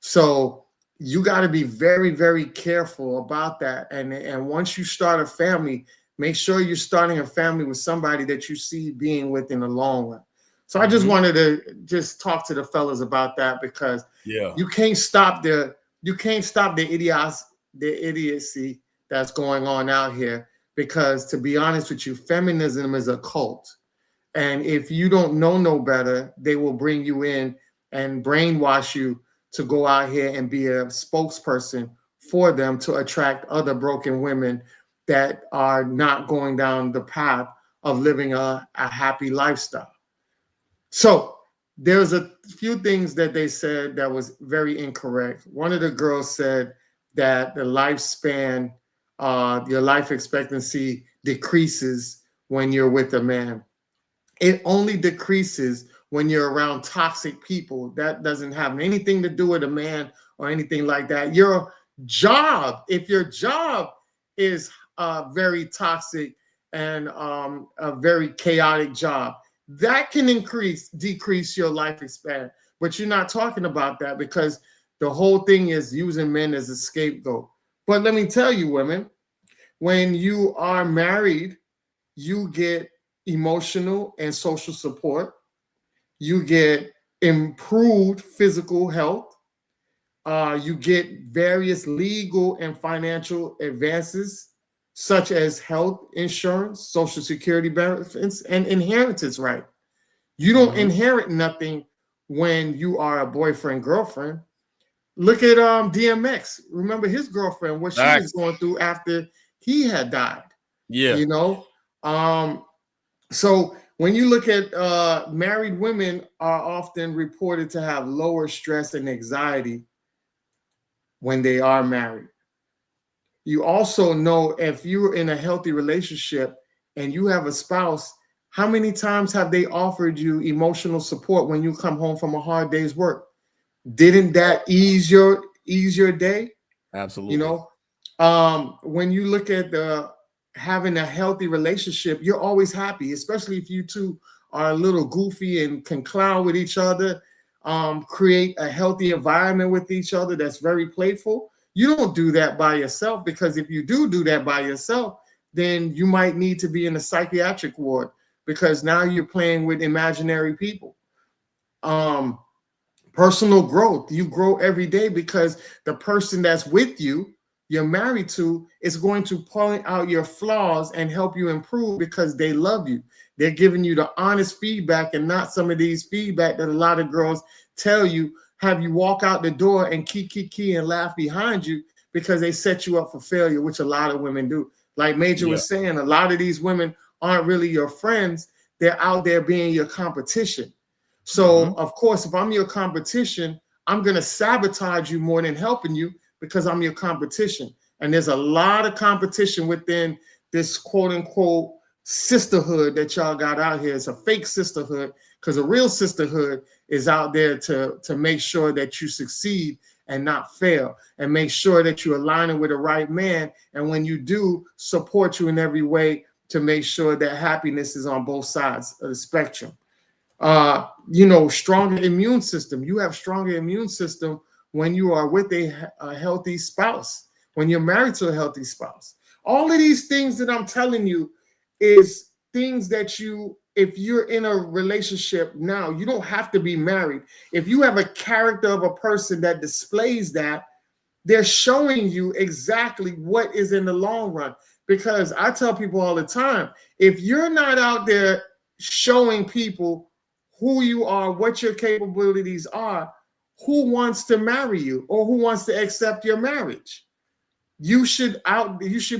[SPEAKER 4] So you got to be very, very careful about that. And once you start a family, make sure you're starting a family with somebody that you see being with in the long run. So I just wanted to just talk to the fellas about that, because you can't stop the idiocy that's going on out here. Because to be honest with you, feminism is a cult. And if you don't know no better, they will bring you in and brainwash you to go out here and be a spokesperson for them to attract other broken women that are not going down the path of living a happy lifestyle. So there's a few things that they said that was very incorrect. One of the girls said that the lifespan, your life expectancy decreases when you're with a man. It only decreases when you're around toxic people. That doesn't have anything to do with a man or anything like that. Your job, if your job is very toxic and a very chaotic job, that can decrease your life span. But you're not talking about that, because the whole thing is using men as a scapegoat. But let me tell you, women, when you are married, you get emotional and social support. You get improved physical health. You get various legal and financial advances, such as health insurance, social security benefits, and inheritance right. You don't inherit nothing when you are a boyfriend, girlfriend. Look at DMX. Remember his girlfriend, what she was going through after he had died.
[SPEAKER 11] Yeah.
[SPEAKER 4] You know? So when you look at married women are often reported to have lower stress and anxiety when they are married. you also know if you're in a healthy relationship and you have a spouse, how many times have they offered you emotional support when you come home from a hard day's work? Didn't that ease your day?
[SPEAKER 11] Absolutely.
[SPEAKER 4] You know, when you look at the having a healthy relationship, you're always happy, especially if you two are a little goofy and can clown with each other, create a healthy environment with each other that's very playful. You don't do that by yourself, because if you do that by yourself, then you might need to be in a psychiatric ward, because now you're playing with imaginary people. Personal growth, you grow every day because the person that's with you, you're married to, is going to point out your flaws and help you improve because they love you. They're giving you the honest feedback and not some of these feedback that a lot of girls tell you, have you walk out the door and key and laugh behind you because they set you up for failure, which a lot of women do. Like Major was saying, a lot of these women aren't really your friends. They're out there being your competition. So, of course, if I'm your competition, I'm going to sabotage you more than helping you because I'm your competition. And there's a lot of competition within this quote unquote sisterhood that y'all got out here. It's a fake sisterhood, because a real sisterhood is out there to make sure that you succeed and not fail, and make sure that you're aligning with the right man. And when you do, support you in every way to make sure that happiness is on both sides of the spectrum. Stronger immune system. You have stronger immune system when you are with a healthy spouse, when you're married to a healthy spouse. All of these things that I'm telling you is things that if you're in a relationship now, you don't have to be married. If you have a character of a person that displays that, they're showing you exactly what is in the long run. Because I tell people all the time, if you're not out there showing people who you are, what your capabilities are, who wants to marry you or who wants to accept your marriage? You should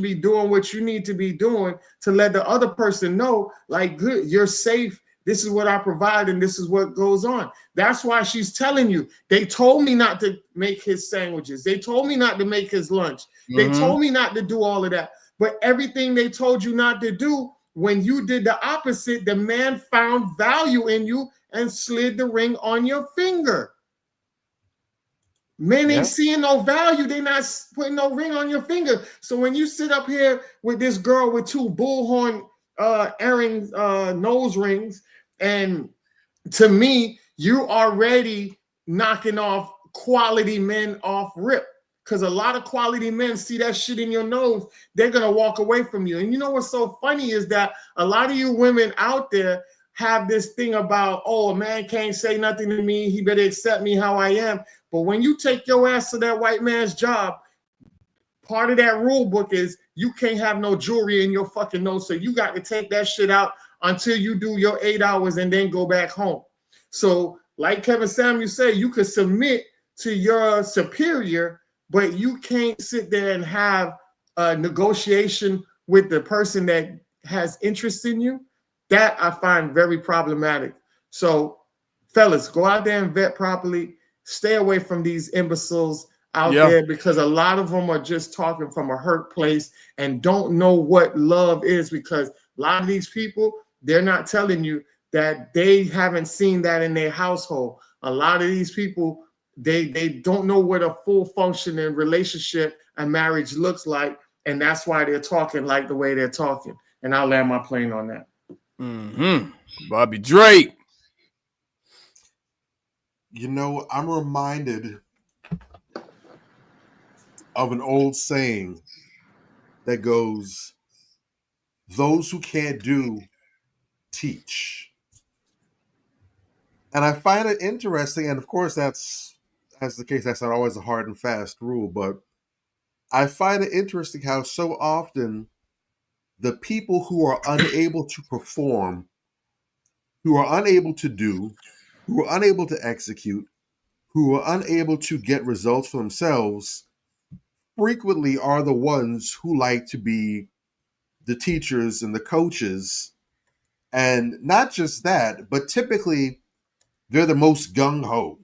[SPEAKER 4] be doing what you need to be doing to let the other person know, like, good, you're safe. This is what I provide, and this is what goes on. That's why she's telling you, they told me not to make his sandwiches. They told me not to make his lunch. They told me not to do all of that. But everything they told you not to do, when you did the opposite, the man found value in you and slid the ring on your finger. Men ain't seeing no value. They're not putting no ring on your finger. So when you sit up here with this girl with two bullhorn earrings, nose rings, and to me, you're already knocking off quality men off rip. Because a lot of quality men see that shit in your nose, they're going to walk away from you. And you know what's so funny is that a lot of you women out there have this thing about, oh, a man can't say nothing to me. He better accept me how I am. But when you take your ass to that white man's job, part of that rule book is you can't have no jewelry in your fucking nose. So you got to take that shit out until you do your 8 hours and then go back home. So like Kevin Samuel said, you could submit to your superior, but you can't sit there and have a negotiation with the person that has interest in you. That I find very problematic. So fellas, go out there and vet properly. Stay away from these imbeciles out there, because a lot of them are just talking from a hurt place and don't know what love is, because a lot of these people, they're not telling you that they haven't seen that in their household. A lot of these people, they don't know what a full functioning relationship and marriage looks like, and that's why they're talking like the way they're talking. And I'll land my plane on that.
[SPEAKER 11] Bobby Drake.
[SPEAKER 12] I'm reminded of an old saying that goes, those who can't do, teach. And I find it interesting, and of course that's the case. That's not always a hard and fast rule, but I find it interesting how so often the people who are unable to perform, who are unable to do, who are unable to execute, who are unable to get results for themselves, frequently are the ones who like to be the teachers and the coaches. And not just that, but typically they're the most gung-ho.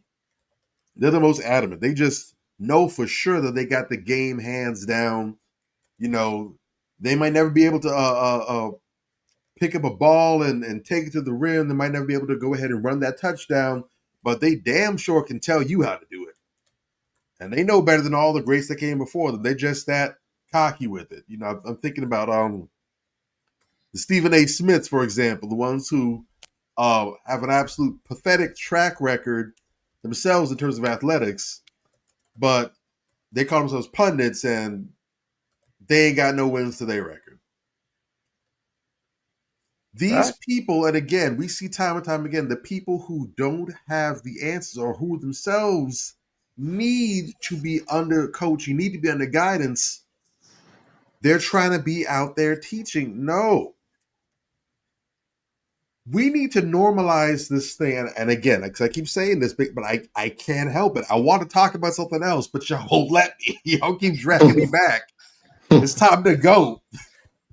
[SPEAKER 12] They're the most adamant. They just know for sure that they got the game hands down. You know, they might never be able to pick up a ball and take it to the rim. They might never be able to go ahead and run that touchdown, but they damn sure can tell you how to do it. And they know better than all the greats that came before them. They're just that cocky with it. You know, I'm thinking about the Stephen A. Smiths, for example, the ones who have an absolute pathetic track record themselves in terms of athletics, but they call themselves pundits and they ain't got no wins to their record. These people, and again, we see time and time again, the people who don't have the answers or who themselves need to be under coaching, need to be under guidance, they're trying to be out there teaching. No. We need to normalize this thing. And again, because I keep saying this, but I can't help it. I want to talk about something else, but y'all won't let me. Y'all keep dragging me back. It's time to go.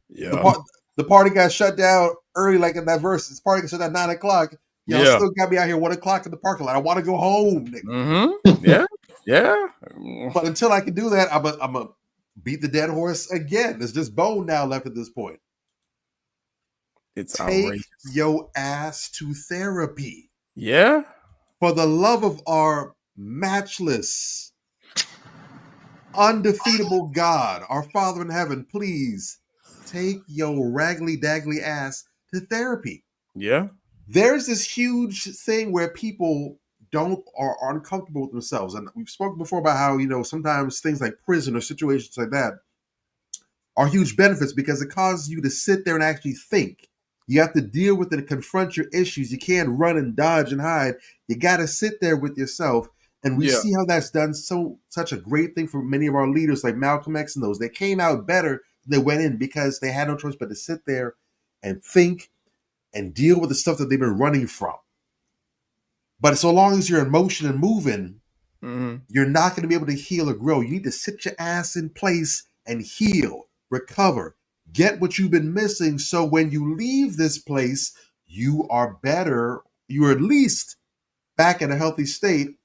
[SPEAKER 11] Yeah.
[SPEAKER 12] The party got shut down early, like in that verse. This party got shut down at 9 o'clock. Y'all still got me out here 1 o'clock in the parking lot. I want to go home.
[SPEAKER 11] Yeah. Yeah.
[SPEAKER 12] But until I can do that, I'm a beat the dead horse again. There's just bone now left at this point.
[SPEAKER 11] It's
[SPEAKER 12] Take
[SPEAKER 11] outrageous.
[SPEAKER 12] your ass to therapy.
[SPEAKER 11] Yeah.
[SPEAKER 12] For the love of our matchless, undefeatable God, our Father in heaven, please take your raggly daggly ass to therapy.
[SPEAKER 11] Yeah.
[SPEAKER 12] There's this huge thing where people are uncomfortable with themselves. And we've spoken before about how, you know, sometimes things like prison or situations like that are huge benefits because it causes you to sit there and actually think. You have to deal with it and confront your issues. You can't run and dodge and hide. You got to sit there with yourself. And we see how that's done such a great thing for many of our leaders like Malcolm X and those. They came out better than they went in because they had no choice but to sit there and think and deal with the stuff that they've been running from. But so long as you're in motion and moving, you're not going to be able to heal or grow. You need to sit your ass in place and heal, recover, get what you've been missing. So when you leave this place, you are better. You're at least back in a healthy state,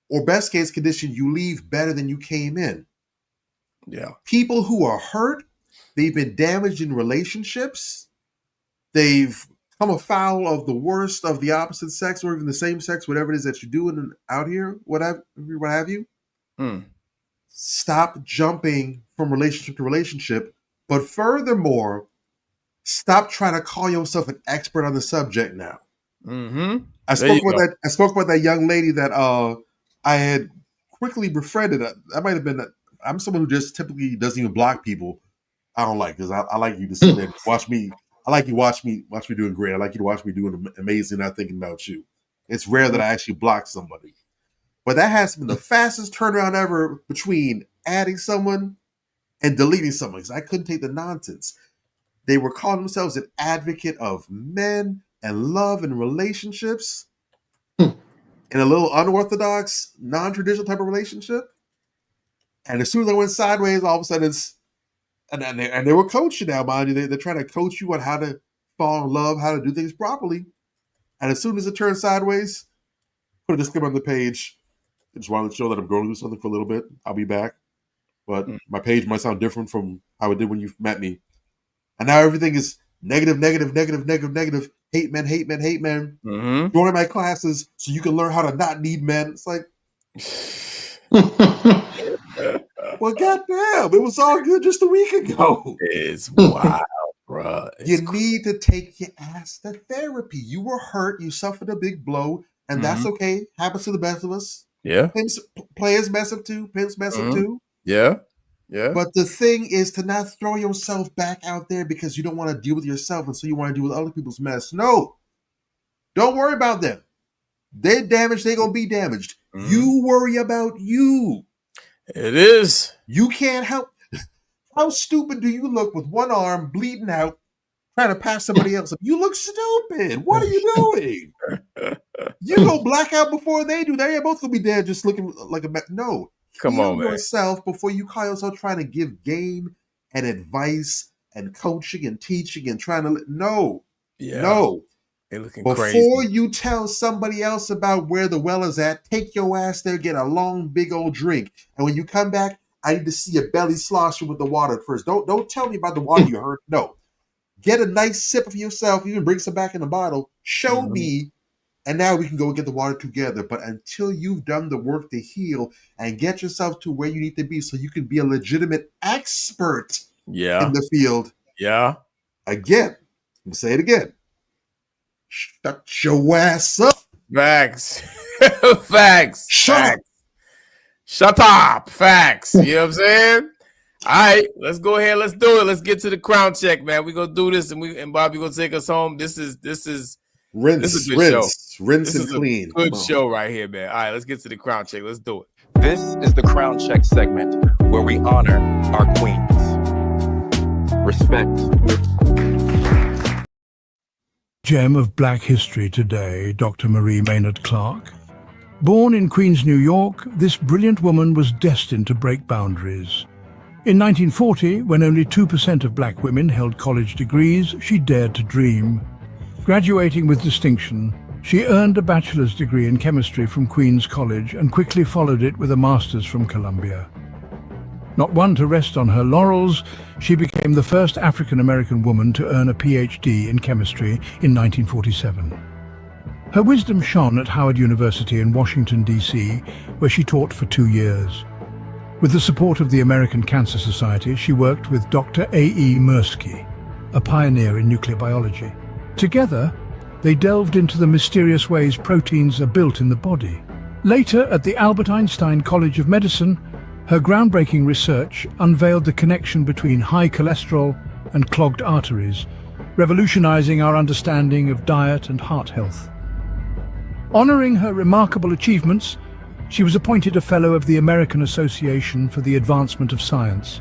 [SPEAKER 12] or best case condition, you leave better than you came in.
[SPEAKER 11] Yeah.
[SPEAKER 12] People who are hurt, they've been damaged in relationships. They've come afoul of the worst of the opposite sex or even the same sex, whatever it is that you're doing out here, what have you. Stop jumping from relationship to relationship. But furthermore, stop trying to call yourself an expert on the subject now. I spoke about that young lady that I had quickly befriended. That might have been. I'm someone who just typically doesn't even block people. I don't like because I like you to sit there and watch me. I like you watch me doing great. I like you to watch me doing amazing. Not thinking about you. It's rare that I actually block somebody, but that has been the fastest turnaround ever between adding someone and deleting someone because I couldn't take the nonsense. They were calling themselves an advocate of men and love and relationships in a little unorthodox, non-traditional type of relationship. And as soon as I went sideways, all of a sudden it's and they were coaching now, mind you. They're trying to coach you on how to fall in love, how to do things properly. And as soon as it turns sideways, put a disclaimer on the page. I just wanted to show that I'm going to do something for a little bit. I'll be back. But my page might sound different from how it did when you met me. And now everything is negative. Hate men. Join my classes so you can learn how to not need men. It's like, well, goddamn, it was all good just a week ago.
[SPEAKER 11] It's wild, bro.
[SPEAKER 12] You need to take your ass to therapy. You were hurt. You suffered a big blow, and that's okay. Happens to the best of us.
[SPEAKER 11] Yeah.
[SPEAKER 12] Players mess up too. Pimps mess up too.
[SPEAKER 11] Yeah. Yeah.
[SPEAKER 12] But the thing is to not throw yourself back out there because you don't want to deal with yourself and so you want to deal with other people's mess. No. Don't worry about them. They're damaged. They're going to be damaged. You worry about you.
[SPEAKER 11] It is.
[SPEAKER 12] You can't help. How stupid do you look with one arm bleeding out trying to pass somebody else up? You look stupid. What are you doing? You go black out before they do. They're both going to be dead just looking like a mess. No.
[SPEAKER 11] Come on, man.
[SPEAKER 12] Yourself before you call yourself trying to give game and advice and coaching and teaching and trying to no.
[SPEAKER 11] They looking
[SPEAKER 12] before
[SPEAKER 11] crazy.
[SPEAKER 12] you tell somebody else about where the well is at, take your ass there, get a long big old drink, and when you come back, I need to see your belly sloshing with the water first. Don't tell me about the water you heard. No. Get a nice sip of yourself, even bring some back in the bottle. Show me, and now we can go and get the water together. But until you've done the work to heal and get yourself to where you need to be so you can be a legitimate expert in the field.
[SPEAKER 11] Yeah.
[SPEAKER 12] Again, I'm going to say it again. Shut your ass up.
[SPEAKER 11] Facts. Facts.
[SPEAKER 12] Shut up.
[SPEAKER 11] Shut up. Facts. You know what I'm saying? All right, let's go ahead. Let's do it. Let's get to the crown check, man. We're gonna do this, and Bobby gonna take us home. This is
[SPEAKER 12] rinse, rinse and clean.
[SPEAKER 11] Good show right here, man. All right, let's get to the crown check. Let's do it.
[SPEAKER 6] This is the crown check segment where we honor our queens. Respect.
[SPEAKER 7] Gem of Black history today, Dr. Marie Maynard Clark. Born in Queens, New York, this brilliant woman was destined to break boundaries. In 1940, when only 2% of black women held college degrees, she dared to dream. Graduating with distinction, she earned a bachelor's degree in chemistry from Queens College and quickly followed it with a master's from Columbia. Not one to rest on her laurels, she became the first African-American woman to earn a PhD in chemistry in 1947. Her wisdom shone at Howard University in Washington, D.C., where she taught for 2 years. With the support of the American Cancer Society, she worked with Dr. A.E. Mirsky, a pioneer in nuclear biology. Together, they delved into the mysterious ways proteins are built in the body. Later, at the Albert Einstein College of Medicine, her groundbreaking research unveiled the connection between high cholesterol and clogged arteries, revolutionizing our understanding of diet and heart health. Honoring her remarkable achievements, she was appointed a Fellow of the American Association for the Advancement of Science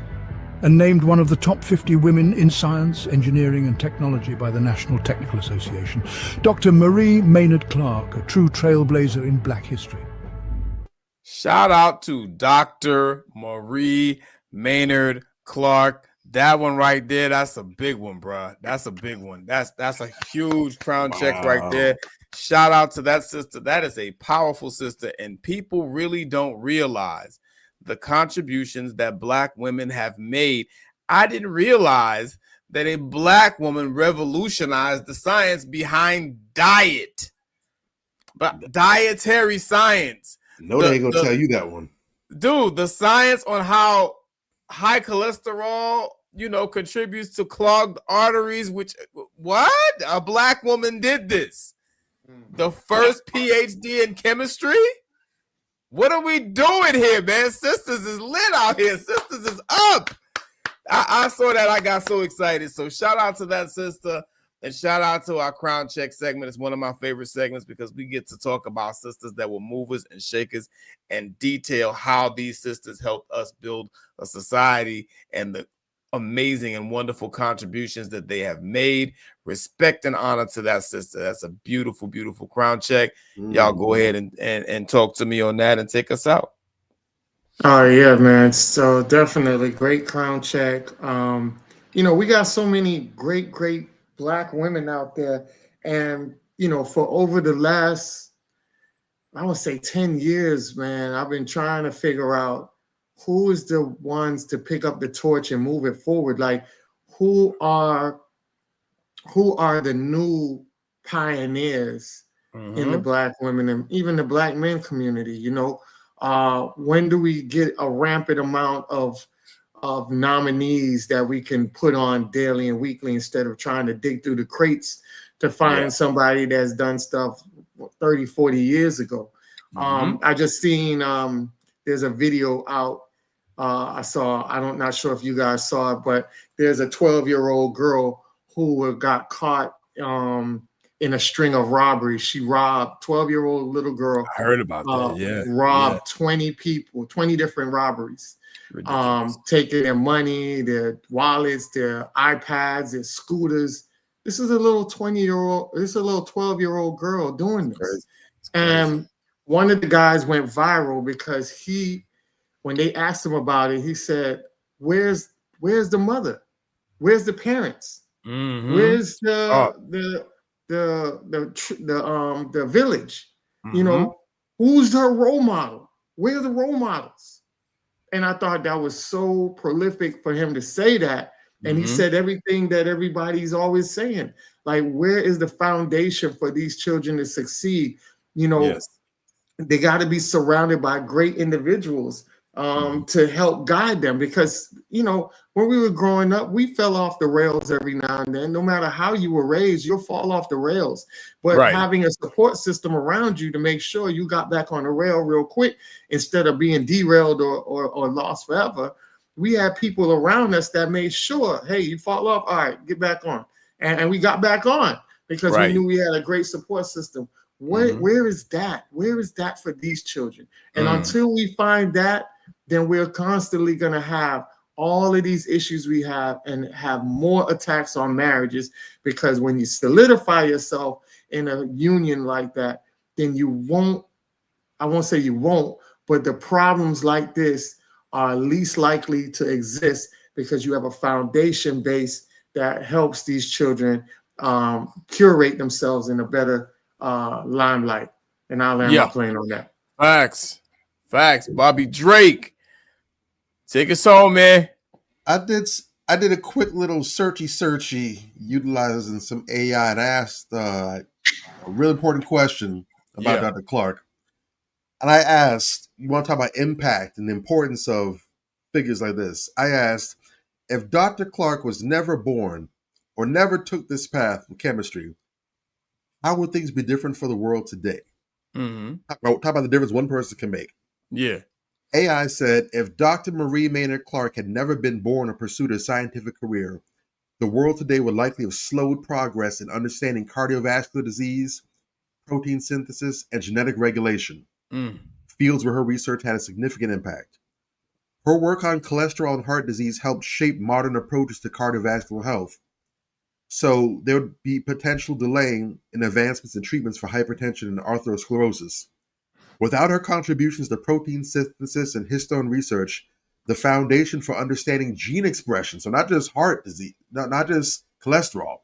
[SPEAKER 7] and named one of the top 50 women in science, engineering and technology by the National Technical Association. Dr. Marie Maynard Clark, a true trailblazer in Black history.
[SPEAKER 11] Shout out to Dr. Marie Maynard Clark. That one right there, that's a big one, bro. That's a big one. That's a huge crown check right there. Shout out to that sister. That is a powerful sister, and people really don't realize the contributions that Black women have made. I didn't realize that a Black woman revolutionized the science behind diet, but dietary science.
[SPEAKER 12] No, they ain't gonna tell you that one.
[SPEAKER 11] Dude, the science on how high cholesterol, contributes to clogged arteries, which, what? A Black woman did this. The first PhD in chemistry? What are we doing here, man? Sisters is lit out here. Sisters is up. I saw that. I got so excited. So shout out to that sister, and shout out to our crown check segment. It's one of my favorite segments because we get to talk about sisters that were movers and shakers and detail how these sisters helped us build a society and the amazing and wonderful contributions that they have made. Respect and honor to that sister. That's a beautiful, beautiful crown check. Y'all go ahead and talk to me on that and take us out.
[SPEAKER 4] Oh yeah, man. So definitely great crown check. We got so many great Black women out there, and for over the last, I would say 10 years, man, I've been trying to figure out who is the ones to pick up the torch and move it forward. Like, who are the new pioneers in the Black women and even the Black men community? When do we get a rampant amount of nominees that we can put on daily and weekly instead of trying to dig through the crates to find somebody that's done stuff 30, 40 years ago? I just seen there's a video out. I'm not sure if you guys saw it, but there's a 12-year-old girl who got caught in a string of robberies. She robbed 12-year-old little girl.
[SPEAKER 11] I heard about that. Yeah.
[SPEAKER 4] Robbed 20 people, 20 different robberies. Taking their money, their wallets, their iPads, their scooters. This is a little 12-year-old girl doing this. And one of the guys went viral because when they asked him about it, he said, where's the mother? Where's the parents? Where's the village? Who's her role model? Where are the role models? And I thought that was so prolific for him to say that. And he said everything that everybody's always saying. Like, where is the foundation for these children to succeed? You know, they got to be surrounded by great individuals to help guide them, because, you know, when we were growing up, we fell off the rails every now and then. No matter how you were raised, you'll fall off the rails. But having a support system around you to make sure you got back on the rail real quick instead of being derailed or lost forever, we had people around us that made sure, hey, you fall off, all right, get back on. And we got back on because we knew we had a great support system. Where is that? Where is that for these children? And until we find that, then we're constantly going to have all of these issues we have and have more attacks on marriages, because when you solidify yourself in a union like that, then you won't, I won't say you won't, but the problems like this are least likely to exist because you have a foundation base that helps these children curate themselves in a better limelight. And I'll land my plane on that.
[SPEAKER 11] Facts. Bobby Drake, take us home, man.
[SPEAKER 12] I did a quick little searchy utilizing some AI, and I asked a really important question about Dr. Clark. And I asked, you want to talk about impact and the importance of figures like this? I asked, if Dr. Clark was never born or never took this path of chemistry, how would things be different for the world today? Talk about the difference one person can make. AI said, if Dr. Marie Maynard Clark had never been born or pursued a scientific career, the world today would likely have slowed progress in understanding cardiovascular disease, protein synthesis, and genetic regulation, fields where her research had a significant impact. Her work on cholesterol and heart disease helped shape modern approaches to cardiovascular health. So there would be potential delaying in advancements in treatments for hypertension and atherosclerosis. Without her contributions to protein synthesis and histone research, the foundation for understanding gene expression, so not just heart disease, not just cholesterol,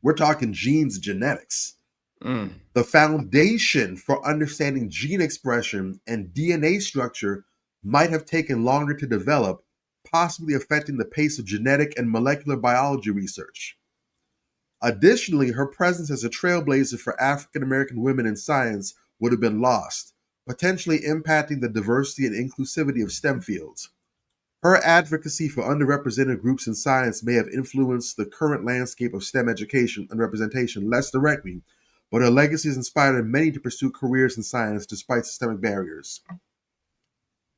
[SPEAKER 12] we're talking genes and genetics. The foundation for understanding gene expression and DNA structure might have taken longer to develop, possibly affecting the pace of genetic and molecular biology research. Additionally, her presence as a trailblazer for African American women in science would have been lost, potentially impacting the diversity and inclusivity of STEM fields. Her advocacy for underrepresented groups in science may have influenced the current landscape of STEM education and representation less directly, but her legacy has inspired many to pursue careers in science despite systemic barriers.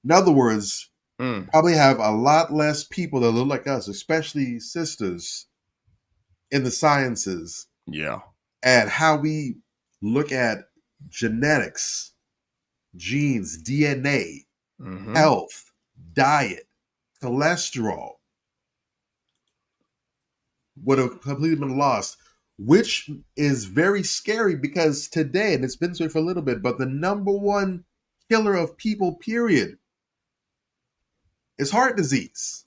[SPEAKER 12] In other words, probably have a lot less people that look like us, especially sisters, in the sciences. And how we look at genetics, genes, DNA, health, diet, cholesterol would have completely been lost, which is very scary because today, and it's been this way for a little bit, but the number one killer of people, period, is heart disease.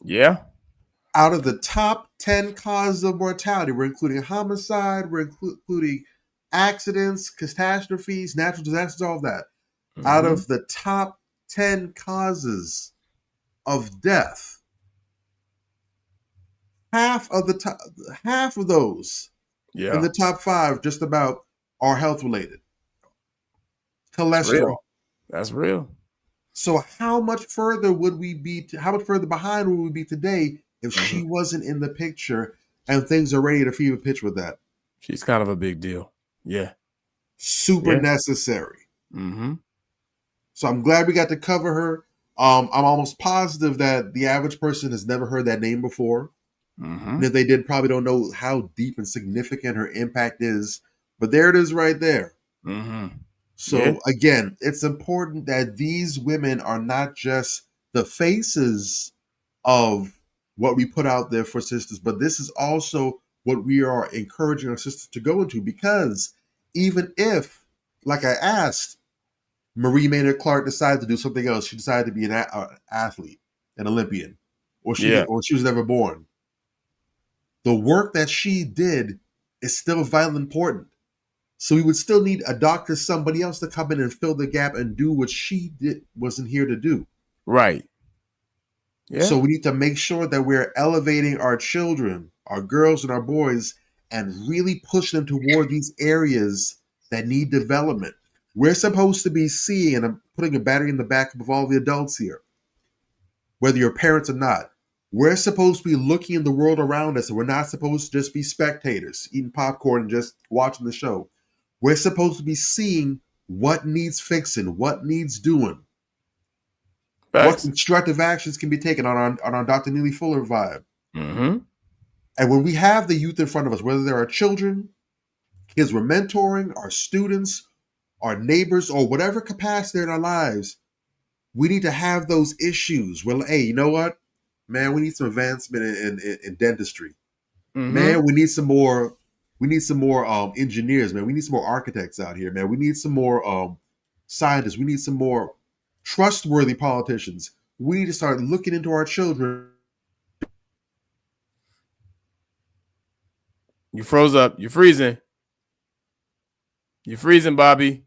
[SPEAKER 12] Out of the top 10 causes of mortality, we're including homicide, we're including accidents, catastrophes, natural disasters, all of that. Out of the top 10 causes of death, half of those in the top 5 just about are health related. Cholesterol.
[SPEAKER 11] That's real.
[SPEAKER 12] So how much further would we be? How much further behind would we be today if she wasn't in the picture and things are ready at a fever pitch with that?
[SPEAKER 11] She's kind of a big deal.
[SPEAKER 12] Super necessary. So I'm glad we got to cover her. I'm almost positive that the average person has never heard that name before. And if they did, probably don't know how deep and significant her impact is. But there it is right there. So again, it's important that these women are not just the faces of what we put out there for sisters, but this is also what we are encouraging our sisters to go into, because even if, like I asked, Marie Maynard Clark decided to do something else, she decided to be an athlete, an Olympian, or she was never born, the work that she did is still vitally important. So we would still need a doctor, somebody else to come in and fill the gap and do what she wasn't here to do.
[SPEAKER 11] Yeah.
[SPEAKER 12] So we need to make sure that we're elevating our children, our girls and our boys, and really push them toward these areas that need development. We're supposed to be seeing, and I'm putting a battery in the back of all the adults here, whether you're parents or not. We're supposed to be looking in the world around us, and we're not supposed to just be spectators, eating popcorn and just watching the show. We're supposed to be seeing what needs fixing, what needs doing, what constructive actions can be taken on our Dr. Neely Fuller vibe.
[SPEAKER 11] Mm-hmm.
[SPEAKER 12] And when we have the youth in front of us, whether they're our children, kids we're mentoring, our students, our neighbors, or whatever capacity in our lives, we need to have those issues. Well, hey, you know what? Man, we need some advancement in dentistry.
[SPEAKER 11] Mm-hmm.
[SPEAKER 12] Man, we need some more engineers, man. We need some more architects out here, man. We need some more scientists. We need some more trustworthy politicians. We need to start looking into our children.
[SPEAKER 11] You froze up. You're freezing. You're freezing, Bobby.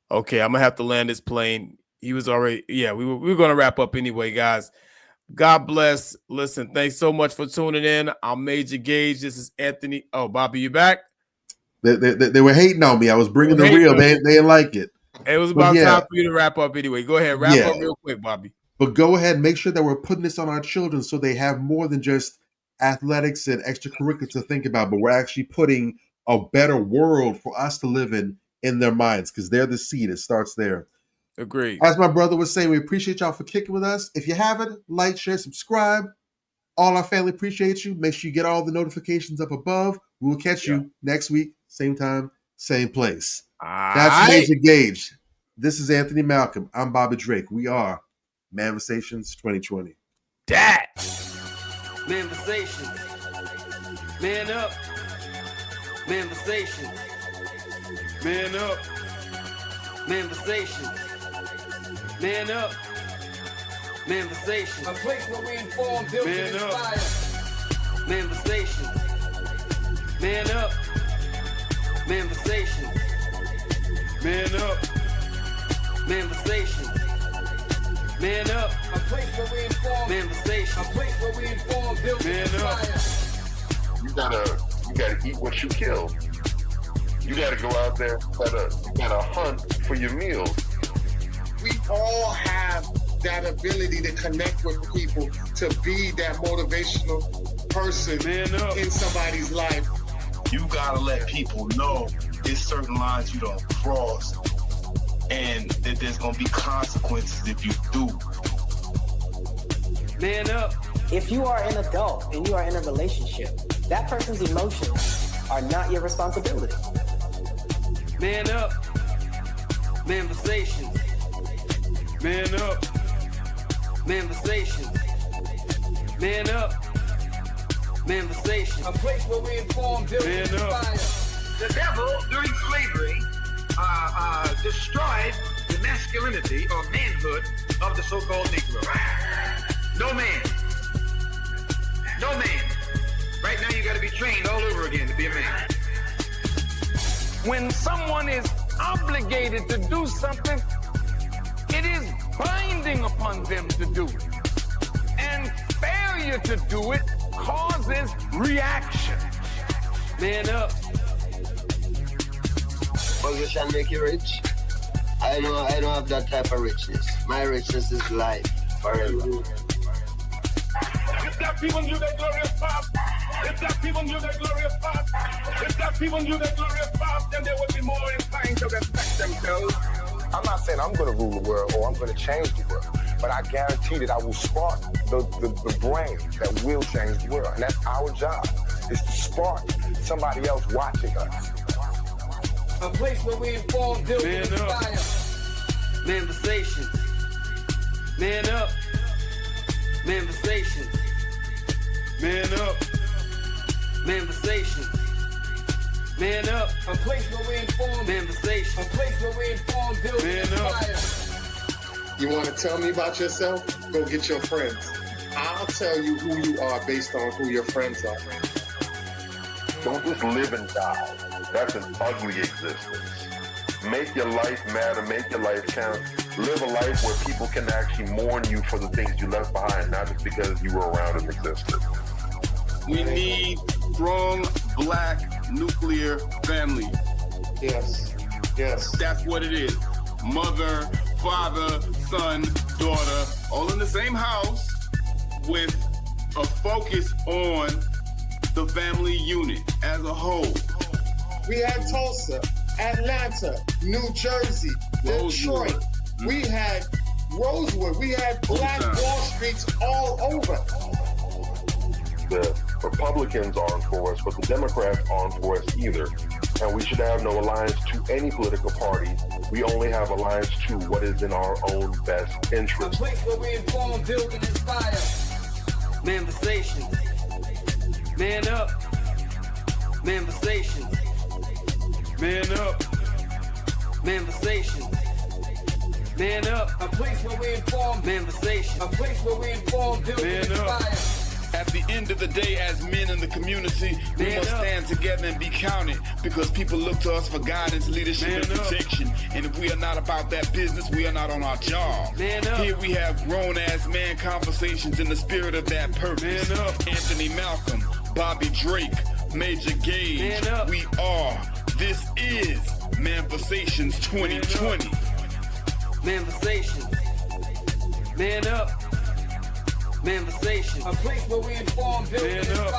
[SPEAKER 11] Okay, I'm gonna have to land this plane. He was already, we were gonna wrap up anyway, guys. God bless. Listen, thanks so much for tuning in. I'm Major Gage. This is Anthony. Oh, Bobby, you back?
[SPEAKER 12] They were hating on me. I was bringing the real. They didn't like it.
[SPEAKER 11] It was about time for you to wrap up anyway. Go ahead, wrap up real quick, Bobby.
[SPEAKER 12] But go ahead, make sure that we're putting this on our children so they have more than just athletics and extracurriculars to think about, but we're actually putting a better world for us to live in their minds, because they're the seed. It starts there.
[SPEAKER 11] Agreed.
[SPEAKER 12] As my brother was saying, we appreciate y'all for kicking with us. If you haven't, like, share, subscribe. All our family appreciates you. Make sure you get all the notifications up above. We will catch you next week, same time, same place. That's Major Gage. This is Anthony Malcolm. I'm Bobby Drake. We are Manversations 2020.
[SPEAKER 11] Dad.
[SPEAKER 1] Manversations. Man up. Manversations. Man up. Manversations. Man up. Manversations.
[SPEAKER 2] A place where we inform, build, and inspire.
[SPEAKER 1] Manversations. Man up. Manversations. Man up. Manversations. Man up.
[SPEAKER 2] A place where we inform.
[SPEAKER 1] Manversations.
[SPEAKER 2] A place where we inform, build, and inspire.
[SPEAKER 3] You gotta eat what you kill. You gotta go out there. You gotta hunt for your meals.
[SPEAKER 4] We all have that ability to connect with people, to be that motivational person in somebody's life.
[SPEAKER 8] You gotta let people know there's certain lines you don't cross, and that there's gonna be consequences if you do.
[SPEAKER 1] Man up.
[SPEAKER 9] If you are an adult and you are in a relationship, that person's emotions are not your responsibility.
[SPEAKER 1] Man up. Manversations. Man up. Manversations. Man up. Manversations.
[SPEAKER 2] A place where we inform, build, and inspire.
[SPEAKER 23] The devil, during slavery, destroyed the masculinity or manhood of the so-called Negro. No man. No man. Right now you got to be trained all over again to be a man.
[SPEAKER 24] When someone is obligated to do something, it is binding upon them to do it. And failure to do it causes reaction.
[SPEAKER 1] Man up.
[SPEAKER 25] Position make you rich. I don't have that type of richness. My richness is life forever.
[SPEAKER 24] If that people knew their glorious past, if that people knew their glorious past, if that people knew their glorious past, then they would be more inclined to respect themselves.
[SPEAKER 10] I'm not saying I'm going to rule the world or I'm going to change the world, but I guarantee that I will spark the brain that will change the world. And that's our job, is to spark somebody else watching us.
[SPEAKER 2] A place where we inform, build, and inspire.
[SPEAKER 1] Manversations. Man up. Manversations. Man up. Manversations. Man up.
[SPEAKER 2] A place where we inform.
[SPEAKER 1] Manversations.
[SPEAKER 2] A place where we inform, build, and inspire.
[SPEAKER 4] You want to tell me about yourself? Go get your friends. I'll tell you who you are based on who your friends are.
[SPEAKER 3] Don't just live and die. That's an ugly existence. Make your life matter. Make your life count. Live a life where people can actually mourn you for the things you left behind, not just because you were around and existed.
[SPEAKER 8] We need strong black nuclear family.
[SPEAKER 4] Yes. Yes.
[SPEAKER 8] That's what it is. Mother, father, son, daughter, all in the same house with a focus on the family unit as a whole.
[SPEAKER 4] We had Tulsa, Atlanta, New Jersey, Detroit. We had Rosewood. We had Black Wall Streets all over.
[SPEAKER 3] The Republicans aren't for us, but the Democrats aren't for us either. And we should have no alliance to any political party. We only have alliance to what is in our own best interest.
[SPEAKER 2] A place where we inform, build, and inspire.
[SPEAKER 1] Manifestations. Man up. Manifestations. Man up. Manifestations. Man up.
[SPEAKER 2] A place where we inform.
[SPEAKER 1] Manifestations.
[SPEAKER 2] A place where we inform, build, and inspire.
[SPEAKER 8] At the end of the day, as men in the community, we must stand together and be counted because people look to us for guidance, leadership, and protection. And if we are not about that business, we are not on our job. Here we have grown-ass man conversations in the spirit of that purpose. Anthony Malcolm, Bobby Drake, Major Gage. We are. This is Manifestations 2020.
[SPEAKER 1] Manifestations. Man up. Manifestations.
[SPEAKER 2] A place where we inform, build, and inspire.